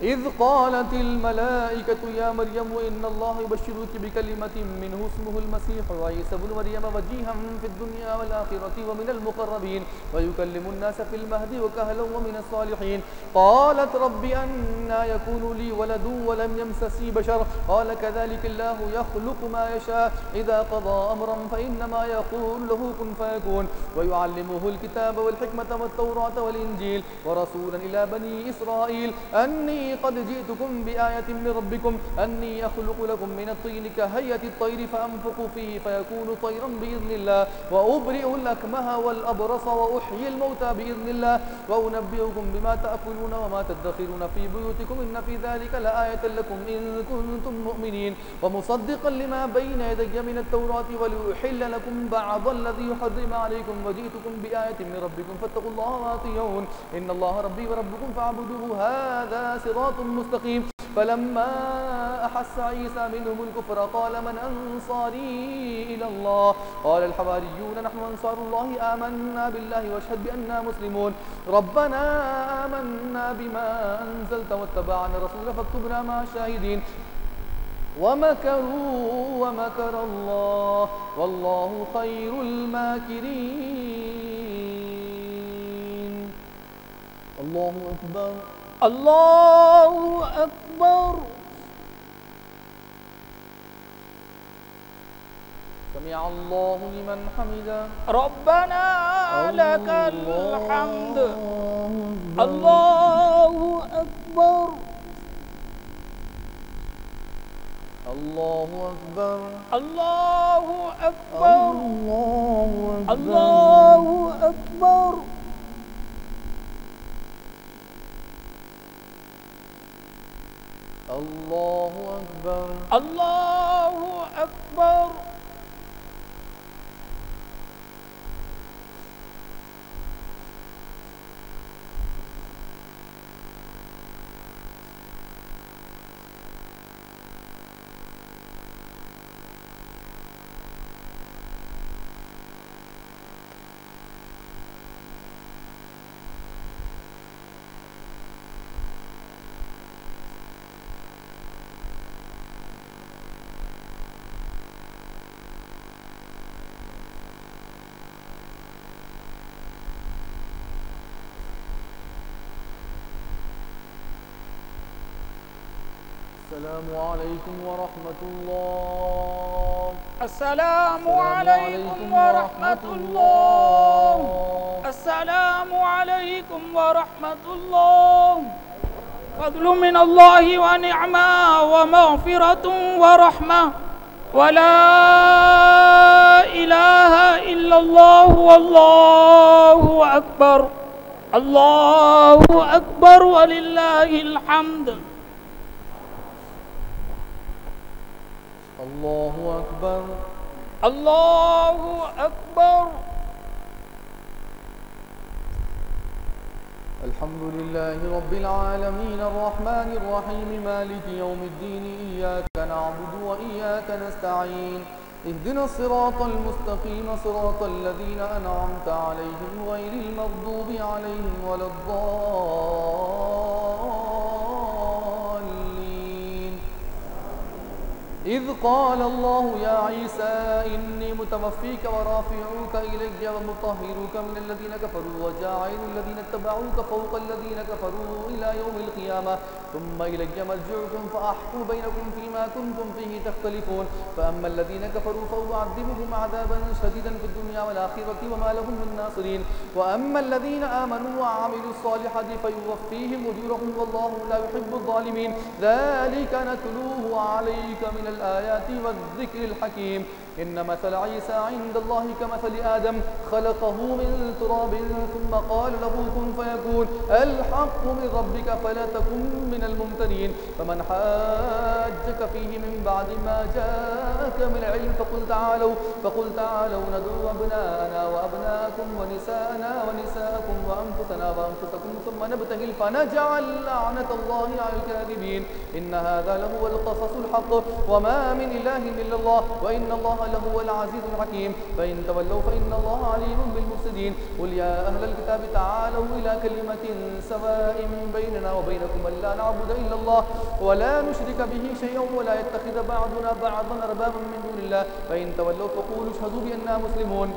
A: إذ قالت الملائكة يا مريم إن الله يبشرك بكلمة منه اسمه المسيح عيسى بن مريم وجيها في الدنيا والآخرة ومن المقربين ويكلم الناس في المهد وكهلا ومن الصالحين. قالت رب أنى يكون لي ولد ولم يمسسني بشر قال كذلك الله يخلق ما يشاء إذا قضى أمرا فإنما يقول له كن فيكون. ويعلمه الكتاب والحكمة والتوراة والإنجيل ورسولا إلى بني إسرائيل أني قد جئتكم بآية من ربكم أني أخلق لكم من الطين كهيئة الطير فأنفخ فيه فيكون طيرا بإذن الله وأبرئ الأكمه والأبرص وأحيي الموتى بإذن الله وأنبئكم بما تأكلون وما تدخرون في بيوتكم إن في ذلك لآية لكم إن كنتم مؤمنين ومصدقا لما بين يدي من التوراة ولأحل لكم بعض الذي يحرم عليكم وجئتكم بآية من ربكم فاتقوا الله وأطيعون إن الله ربي وربكم فاعبدوه هذا صراط مستقيم. فلما أحس عيسى منهم الكفر قال من أنصاري إلى الله قال الحواريون نحن أنصار الله آمنا بالله واشهد بأننا مسلمون ربنا آمنا بما أنزلت واتبعنا الرسول فاكتبنا مع الشاهدين ومكروا ومكر الله والله خير الماكرين. الله أكبر.
B: الله أكبر.
A: سمع الله لمن حمده.
B: ربنا لك الحمد. الله أكبر.
A: الله أكبر.
B: الله أكبر.
A: الله أكبر.
B: الله أكبر.
A: الله أكبر.
B: الله أكبر.
A: السلام عليكم ورحمة الله.
B: السلام عليكم ورحمة الله. السلام عليكم ورحمة الله. فضل من الله ونعمة ومغفرة ورحمة ولا إله إلا الله والله أكبر. الله أكبر ولله الحمد.
A: الله أكبر.
B: الله أكبر.
A: الحمد لله رب العالمين الرحمن الرحيم مالك يوم الدين إياك نعبد وإياك نستعين اهدنا الصراط المستقيم صراط الذين أنعمت عليهم غير المغضوب عليهم ولا الضالين. إذ قال الله يا عيسى إني متوفيك ورافعك إلي ومطهرك من الذين كفروا وجاعل الذين اتبعوك فوق الذين كفروا إلى يوم القيامة ثم إلي مرجعكم فأحكم بينكم فيما كنتم فيه تختلفون. فأما الذين كفروا فأعذبهم عذابا شديدا في الدنيا والآخرة وما لهم من ناصرين وأما الذين آمنوا وعملوا الصالحات فيوفيهم أجورهم والله لا يحب الظالمين. ذلك نتلوه عليك من الآيات والذكر الحكيم. إن مثل عيسى عند الله كمثل آدم خلقه من تراب ثم قال له كن فيكون الحق من ربك فلا تكن من الممترين. فمن حاجك فيه من بعد ما جاءك من العلم فقل تعالوا ندعو أبناءنا وأبناءكم ونساءنا ونساءكم وأنفسنا وأنفسكم ثم نبتهل فنجعل لعنة الله على الكاذبين. إن هذا لهو القصص الحق وما من إله إلا الله وإن الله لهو العزيز الحكيم فإن تولوا فإن الله عليم بالمفسدين قل يا أهل الكتاب تعالوا إلى كلمة سواء بيننا وبينكم ألا نعبد إلا الله ولا نشرك به شيئا ولا يتخذ بعضنا بعضا أربابا من دون الله فإن تولوا فقولوا اشهدوا بأننا مسلمون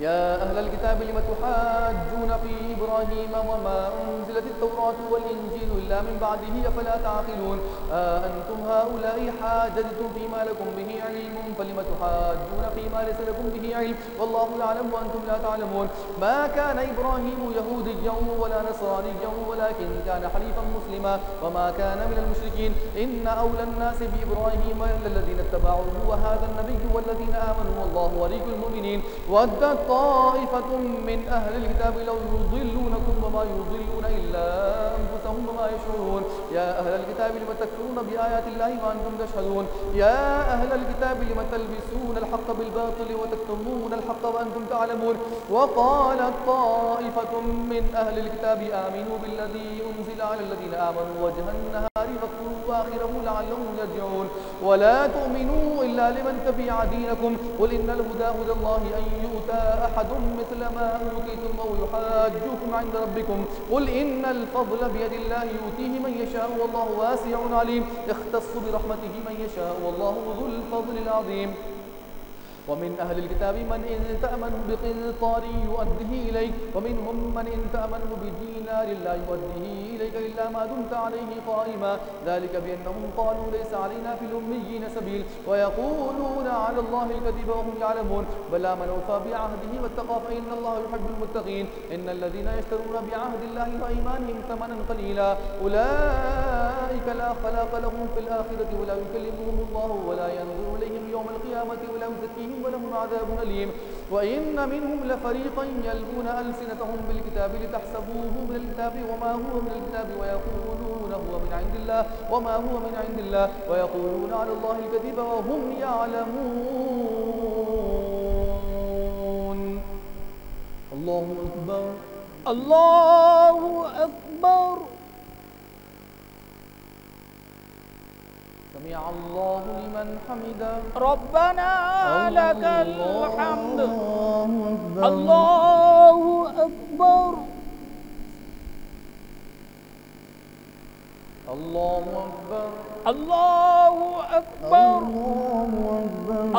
A: يا أهل الكتاب لم تحاجون في إبراهيم وما أنزلت التوراة والإنجيل إلا من بعده أفلا تعقلون أنتم هؤلاء حاججتم فيما لكم به علم فلم تحاجون فيما ليس لكم به علم والله يعلم وأنتم لا تعلمون ما كان إبراهيم يهوديا ولا نصرانيا ولكن كان حنيفا مسلما وما كان من المشركين إن أولى الناس بإبراهيم الذين اتبعوه وهذا النبي والذين آمنوا والله ولي المؤمنين ودت طائفة من أهل الكتاب لو يضلونكم وما يضلون إلا أنفسهم وما يشعرون يا أهل الكتاب لم تكفرون بآيات الله وأنتم تشهدون يا أهل الكتاب لم تلبسون الحق بالباطل وتكتمون الحق وأنتم تعلمون وقالت طائفة من أهل الكتاب آمنوا بالذي أنزل على الذين آمنوا وجه النهار واكفروا آخره لعلهم يرجعون ولا تؤمنوا إلا لمن تبع دينكم قل إن الهدى هدى الله أن يؤتى أحد مثل ما أوتيتم أو يحاجوكم عند ربكم قل إن الفضل بيد الله يؤتيه من يشاء والله واسع عليم يختص برحمته من يشاء والله ذو الفضل العظيم ومن أهل الكتاب من إن تأمنه بقنطار يؤده إليك ومنهم من إن تأمنه بدينار لا يؤده إليك إلا ما دمت عليه قائما ذلك بأنهم قالوا ليس علينا في الأميين سبيل ويقولون على الله الكذب وهم يعلمون بلى من أوفى بعهده واتقى فإن الله يحب المتقين إن الذين يشترون بعهد الله وأيمانهم ثمنا قليلا أولئك لا خلاق لهم في الآخرة ولا يكلمهم الله ولا ينظر إليهم يوم القيامة ولا يزكيهم ولهم عذاب أليم وإن منهم لفريقا يلقون ألسنتهم بالكتاب لتحسبوه من الكتاب وما هو من الكتاب ويقولون هو من عند الله وما هو من عند الله ويقولون على الله الكذب وهم يعلمون الله أكبر
B: الله أكبر
A: سمع الله لمن حمده
B: ربنا لك الحمد
A: الله
B: الله أكبر
A: الله أكبر
B: الله أكبر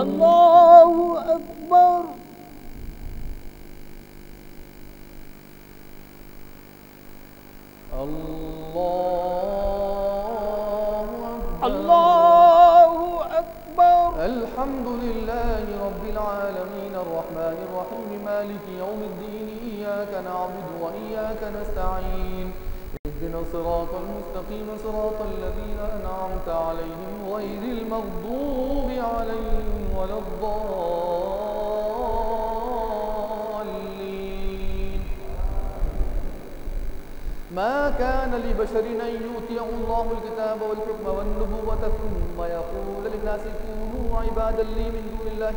A: الله أكبر
B: الله أكبر الله أكبر
A: الحمد لله رب العالمين الرحمن الرحيم مالك يوم الدين إياك نعبد وإياك نستعين اهدنا الصراط المستقيم صراط الذين أنعمت عليهم غير المغضوب عليهم ولا الضالين ما كان لبشر أن يؤتيه الله الكتاب والحكم والنبوة ثم يقول للناس كونوا عبادا لي من دون الله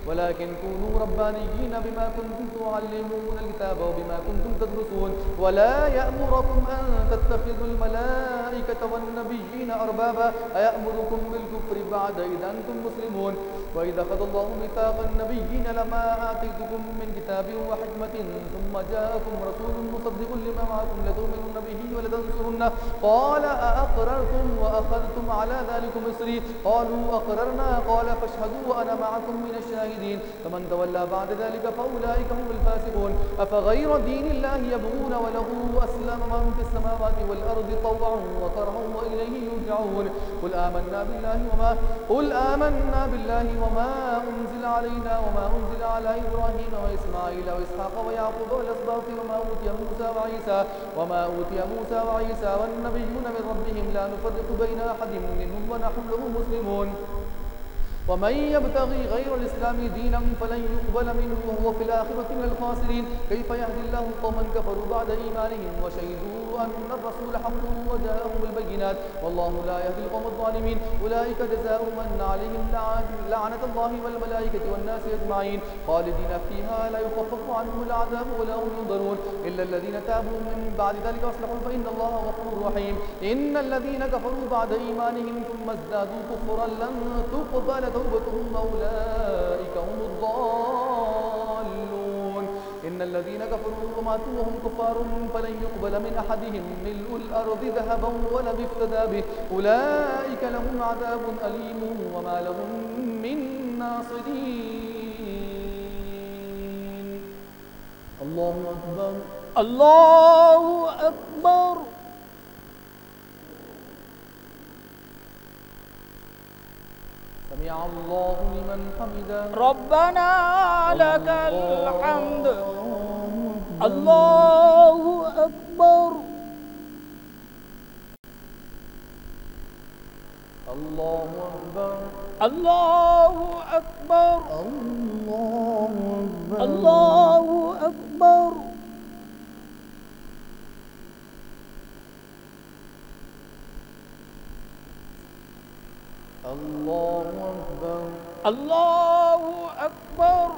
A: ولكن كونوا ربانيين بما كنتم تعلمون الكتاب وبما كنتم تدرسون ولا يأمركم أن تتخذوا الملائكة والنبيين أربابا أيأمركم بالكفر بعد إذ أنتم مسلمون وإذا أخذ الله ميثاق النبيين لما آتيتكم من كتاب وحكمة ثم جاءكم رسول مصدق لما معكم لتؤمنن به ولتنصرنه قال أأقررتم وأخذتم على ذلكم إصري قالوا أقررنا قال فاشهدوا وأنا معكم من الشاهدين فمن تولى بعد ذلك فأولئك هم الفاسقون أفغير دين الله يبغون وله أسلم من في السماوات والأرض طوعا وكرها وإليه يرجعون قل آمنا بالله وما أنزل علينا وما أنزل على إبراهيم وإسماعيل وإسحاق ويعقوب والأسباط وما أوتي موسى وعيسى والنبيون من ربهم لا نفرق بين أحد منهم ونحن له مسلمون ومن يبتغي غير الإسلام دينا فلن يقبل منه وهو في الآخرة من الخاسرين. كيف يهدي الله قوما كفروا بعد إيمانهم وشهدوا أن الرسول حق وجاءهم البينات والله لا يهدي القوم الظالمين. أولئك جزاؤهم أن عليهم لعنة الله والملائكة والناس أجمعين خالدين فيها لا يخفف عنهم العذاب ولا هم ينظرون إلا الذين تابوا من بعد ذلك وأصلحوا فإن الله غفور رحيم. إن الذين كفروا بعد إيمانهم ثم ازدادوا كفرا لن تقبل توبتهم أولئك هم الضالون. إن الذين كفروا وماتوا وهم كفار فلن يقبل من أحدهم ملء الأرض ذهبا ولو افتدى به أولئك لهم عذاب أليم وما لهم من ناصرين. الله أكبر.
B: الله أكبر.
A: سمع الله لمن حمده.
B: ربنا لك الحمد. الله أكبر.
A: الله أكبر.
B: الله أكبر.
A: الله أكبر.
B: الله أكبر.
A: الله أكبر.
B: الله أكبر.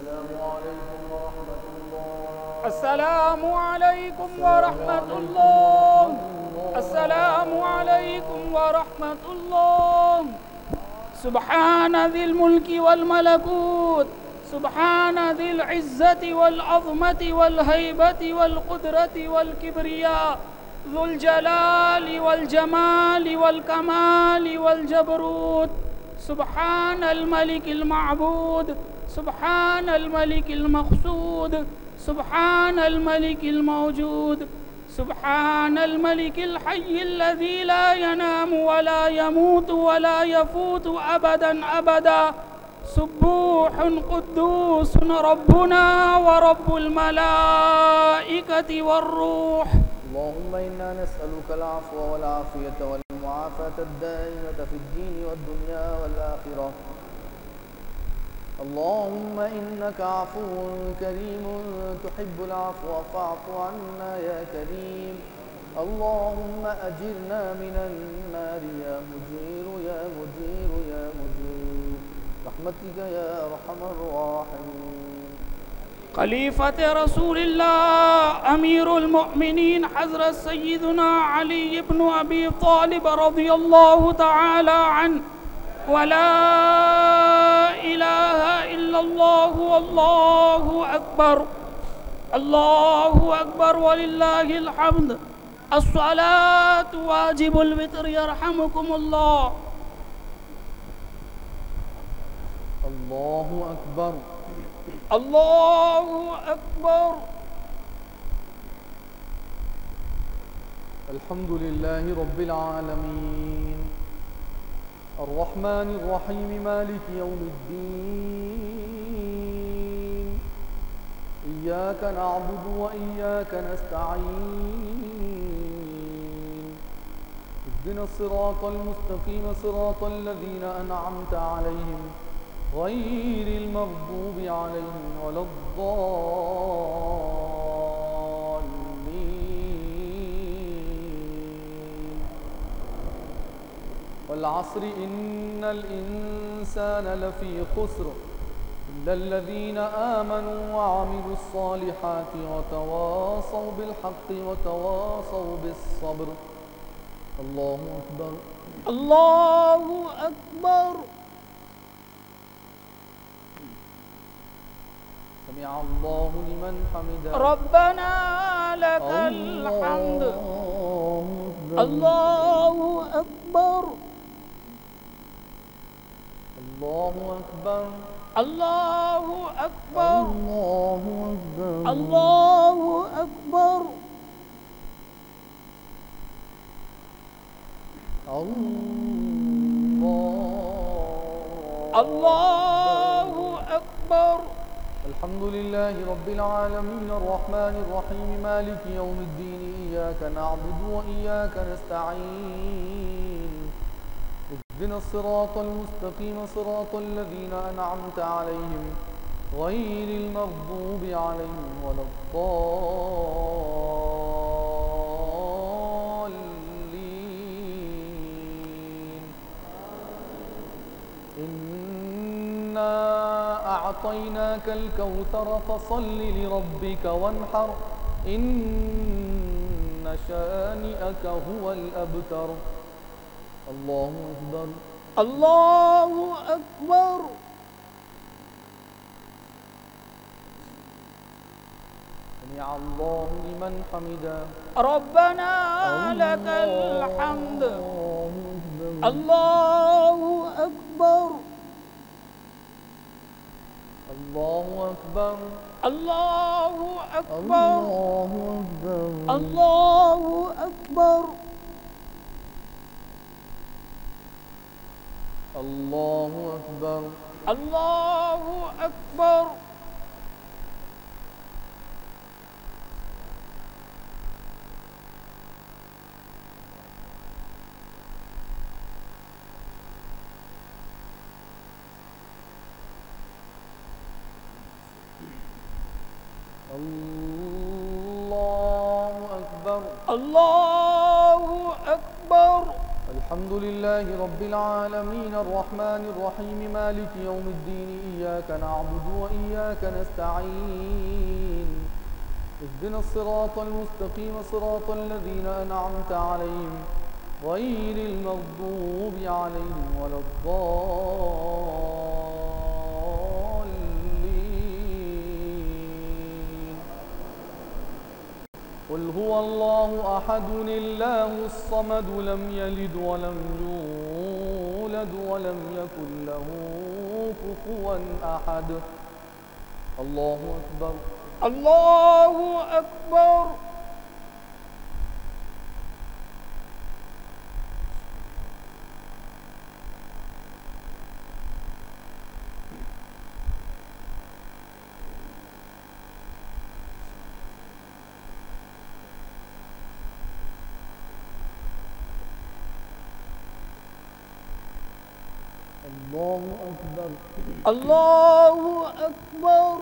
A: السلام عليكم ورحمة الله.
B: السلام عليكم ورحمة الله. السلام عليكم ورحمة الله. سبحان ذي الملك والملكوت سبحان ذي العزة والعظمة والهيبة والقدرة والكبرياء ذو الجلال والجمال والكمال والجبروت. سبحان الملك المعبود سبحان الملك المقصود سبحان الملك الموجود سبحان الملك الحي الذي لا ينام ولا يموت ولا يفوت أبدا أبدا. سبوح قدوس ربنا ورب الملائكة والروح.
A: اللهم إنا نسألك العفو والعافية والمعافاة الدائمة في الدين والدنيا والآخرة. اللهم إنك عفو كريم تحب العفو فاعف عنا يا كريم. اللهم أجرنا من النار يا مجير يا مجير يا مجير رحمتك يا أرحم الراحمين.
B: خليفة رسول الله أمير المؤمنين حضرت سيدنا علي بن أبي طالب رضي الله تعالى عنه. ولا إله إلا الله والله أكبر. الله أكبر ولله الحمد. الصلاة واجب الوتر يرحمكم الله.
A: الله أكبر.
B: الله أكبر.
A: الحمد لله رب العالمين الرحمن الرحيم مالك يوم الدين. إياك نعبد وإياك نستعين. اهدنا الصراط المستقيم صراط الذين أنعمت عليهم غير المغضوب عليهم ولا الضالين. والعصر إن الإنسان لفي خسر إلا الذين آمنوا وعملوا الصالحات وتواصوا بالحق وتواصوا بالصبر. الله أكبر.
B: الله أكبر.
A: سمع الله لمن حمده.
B: ربنا لك الحمد. الله أكبر.
A: الله أكبر.
B: الله أكبر.
A: الله أكبر.
B: الله أكبر. الله أكبر.
A: الحمد لله رب العالمين الرحمن الرحيم مالك يوم الدين إياك نعبد وإياك نستعين اهدنا الصراط المستقيم صراط الذين أنعمت عليهم غير المغضوب عليهم ولا الضالين. إنا أعطيناك الكوثر فصل لربك وانحر إن شانئك هو الأبتر. الله أكبر.
B: الله أكبر.
A: سمع الله لمن حمده.
B: ربنا لك الحمد. الله أكبر.
A: الله أكبر.
B: الله أكبر.
A: الله أكبر.
B: الله
A: الله
B: أكبر.
A: أكبر.
B: الله أكبر.
A: الله أكبر.
B: الله أكبر.
A: الحمد لله رب العالمين الرحمن الرحيم مالك يوم الدين إياك نعبد وإياك نستعين اهدنا الصراط المستقيم صراط الذين أنعمت عليهم غير المغضوب عليهم ولا الضالين. قل هو الله أحد الله الصمد لم يلد ولم يولد ولم يكن له كفوا أحد. الله أكبر.
B: الله أكبر.
A: الله أكبر.
B: الله أكبر.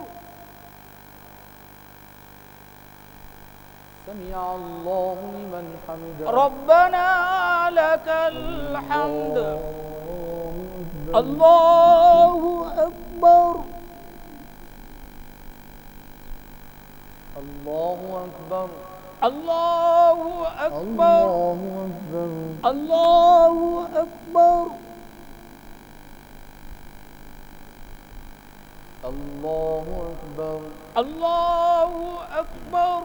A: سمع الله لمن حمده.
B: ربنا لك الحمد.
A: الله
B: الله أكبر.
A: الله أكبر.
B: الله أكبر.
A: الله أكبر.
B: الله
A: الله
B: أكبر.
A: أكبر.
B: الله أكبر.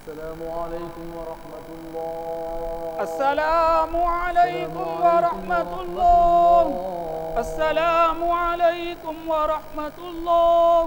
A: السلام عليكم ورحمة الله.
B: السلام عليكم ورحمة الله. السلام عليكم ورحمة الله.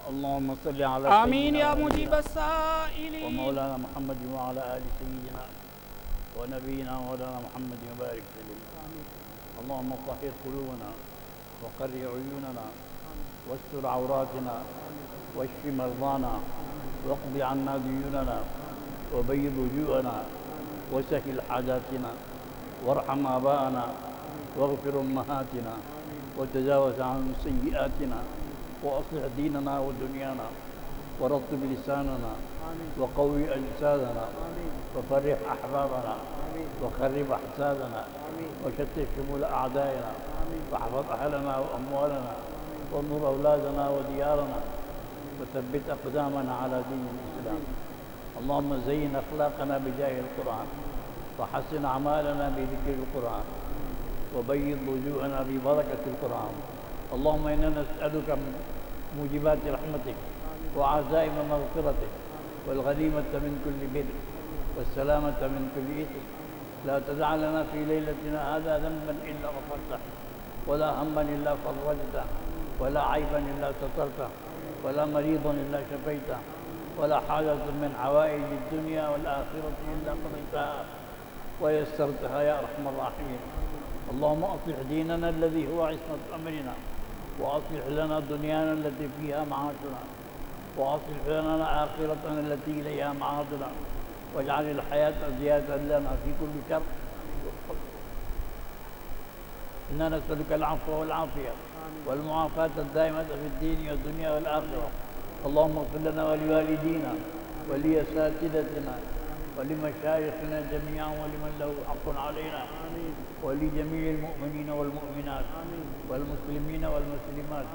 C: اللهم صل على
B: آمين
C: سيدنا
B: يا مجيب السائلين.
C: ومولانا محمد وعلى آل سيدنا ونبينا مولانا محمد وبارك وسلم. اللهم طهر قلوبنا وقر عيوننا واستر عوراتنا واشف مرضانا واقض عنا ديوننا وبيض وجوهنا وسهل حاجاتنا وارحم آباءنا واغفر أمهاتنا وتجاوز عن سيئاتنا وأصلح ديننا ودنيانا ورطب لساننا وقوي أجسادنا وفرح أحبابنا وخرب أحسابنا وشتت شمول أعدائنا واحفظ أهلنا وأموالنا وانصر أولادنا وديارنا وثبت أقدامنا على دين الإسلام. اللهم زين أخلاقنا بجاه القرآن وحسن أعمالنا بذكر القرآن وبيض وجوهنا ببركة القرآن. اللهم إنا نسألك موجبات رحمتك وعزائم مغفرتك والغنيمة من كل بر والسلامة من كل إثم. لا تدع لنا في ليلتنا هذا ذنبا إلا غفرته ولا هما إلا فرجته ولا عيبا إلا سترته ولا مريضا إلا شفيته ولا حاجة من حوائج الدنيا والآخرة إلا قضيتها ويسرتها يا أرحم الراحمين. اللهم أصلح ديننا الذي هو عصمة أمرنا وأصلح لنا دنيانا التي فيها معاشنا وأصلح لنا آخرتنا التي إليها معادنا واجعل الحياة زيادة لنا في كل شر. إنا نسألك العفو والعافية والمعافاة الدائمة في الدين والدنيا والآخرة. اللهم اغفر لنا ولوالدينا ولأساتذتنا ولمشايخنا جميعا ولمن له حق علينا ولجميع المؤمنين والمؤمنات والمسلمين والمسلمات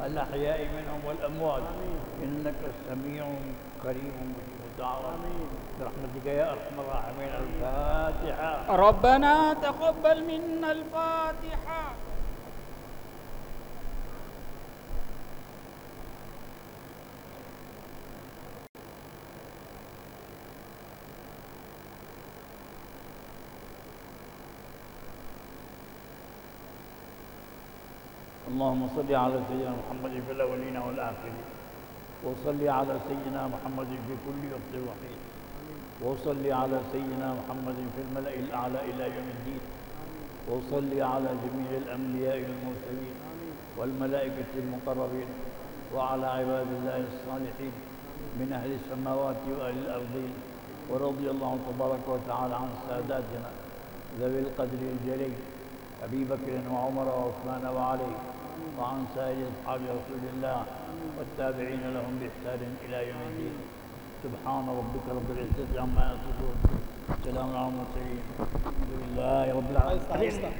C: الأحياء منهم والأموات إنك سميع قريب مجيب الدعوات برحمتك يا أرحم الراحمين. الفاتحة.
B: ربنا تقبل منا الفاتحة.
C: اللهم صل على سيدنا محمد في الأولين والآخرين وصل على سيدنا محمد في كل وقت وحيد وصل على سيدنا محمد في الملأ الأعلى إلى يوم الدين وصل على جميع الأنبياء المرسلين والملائكة المقربين وعلى عباد الله الصالحين من أهل السماوات وأهل الأرضين. ورضي الله تبارك وتعالى عن ساداتنا ذوي القدر الجليل أبي بكر وعمر وعثمان وعلي وعن سائر أصحاب رسول الله والتابعين لهم بإحسان إلى يوم الدين. سبحان ربك رب العزة عما يصفون سلام على المرسلين الحمد لله رب العالمين.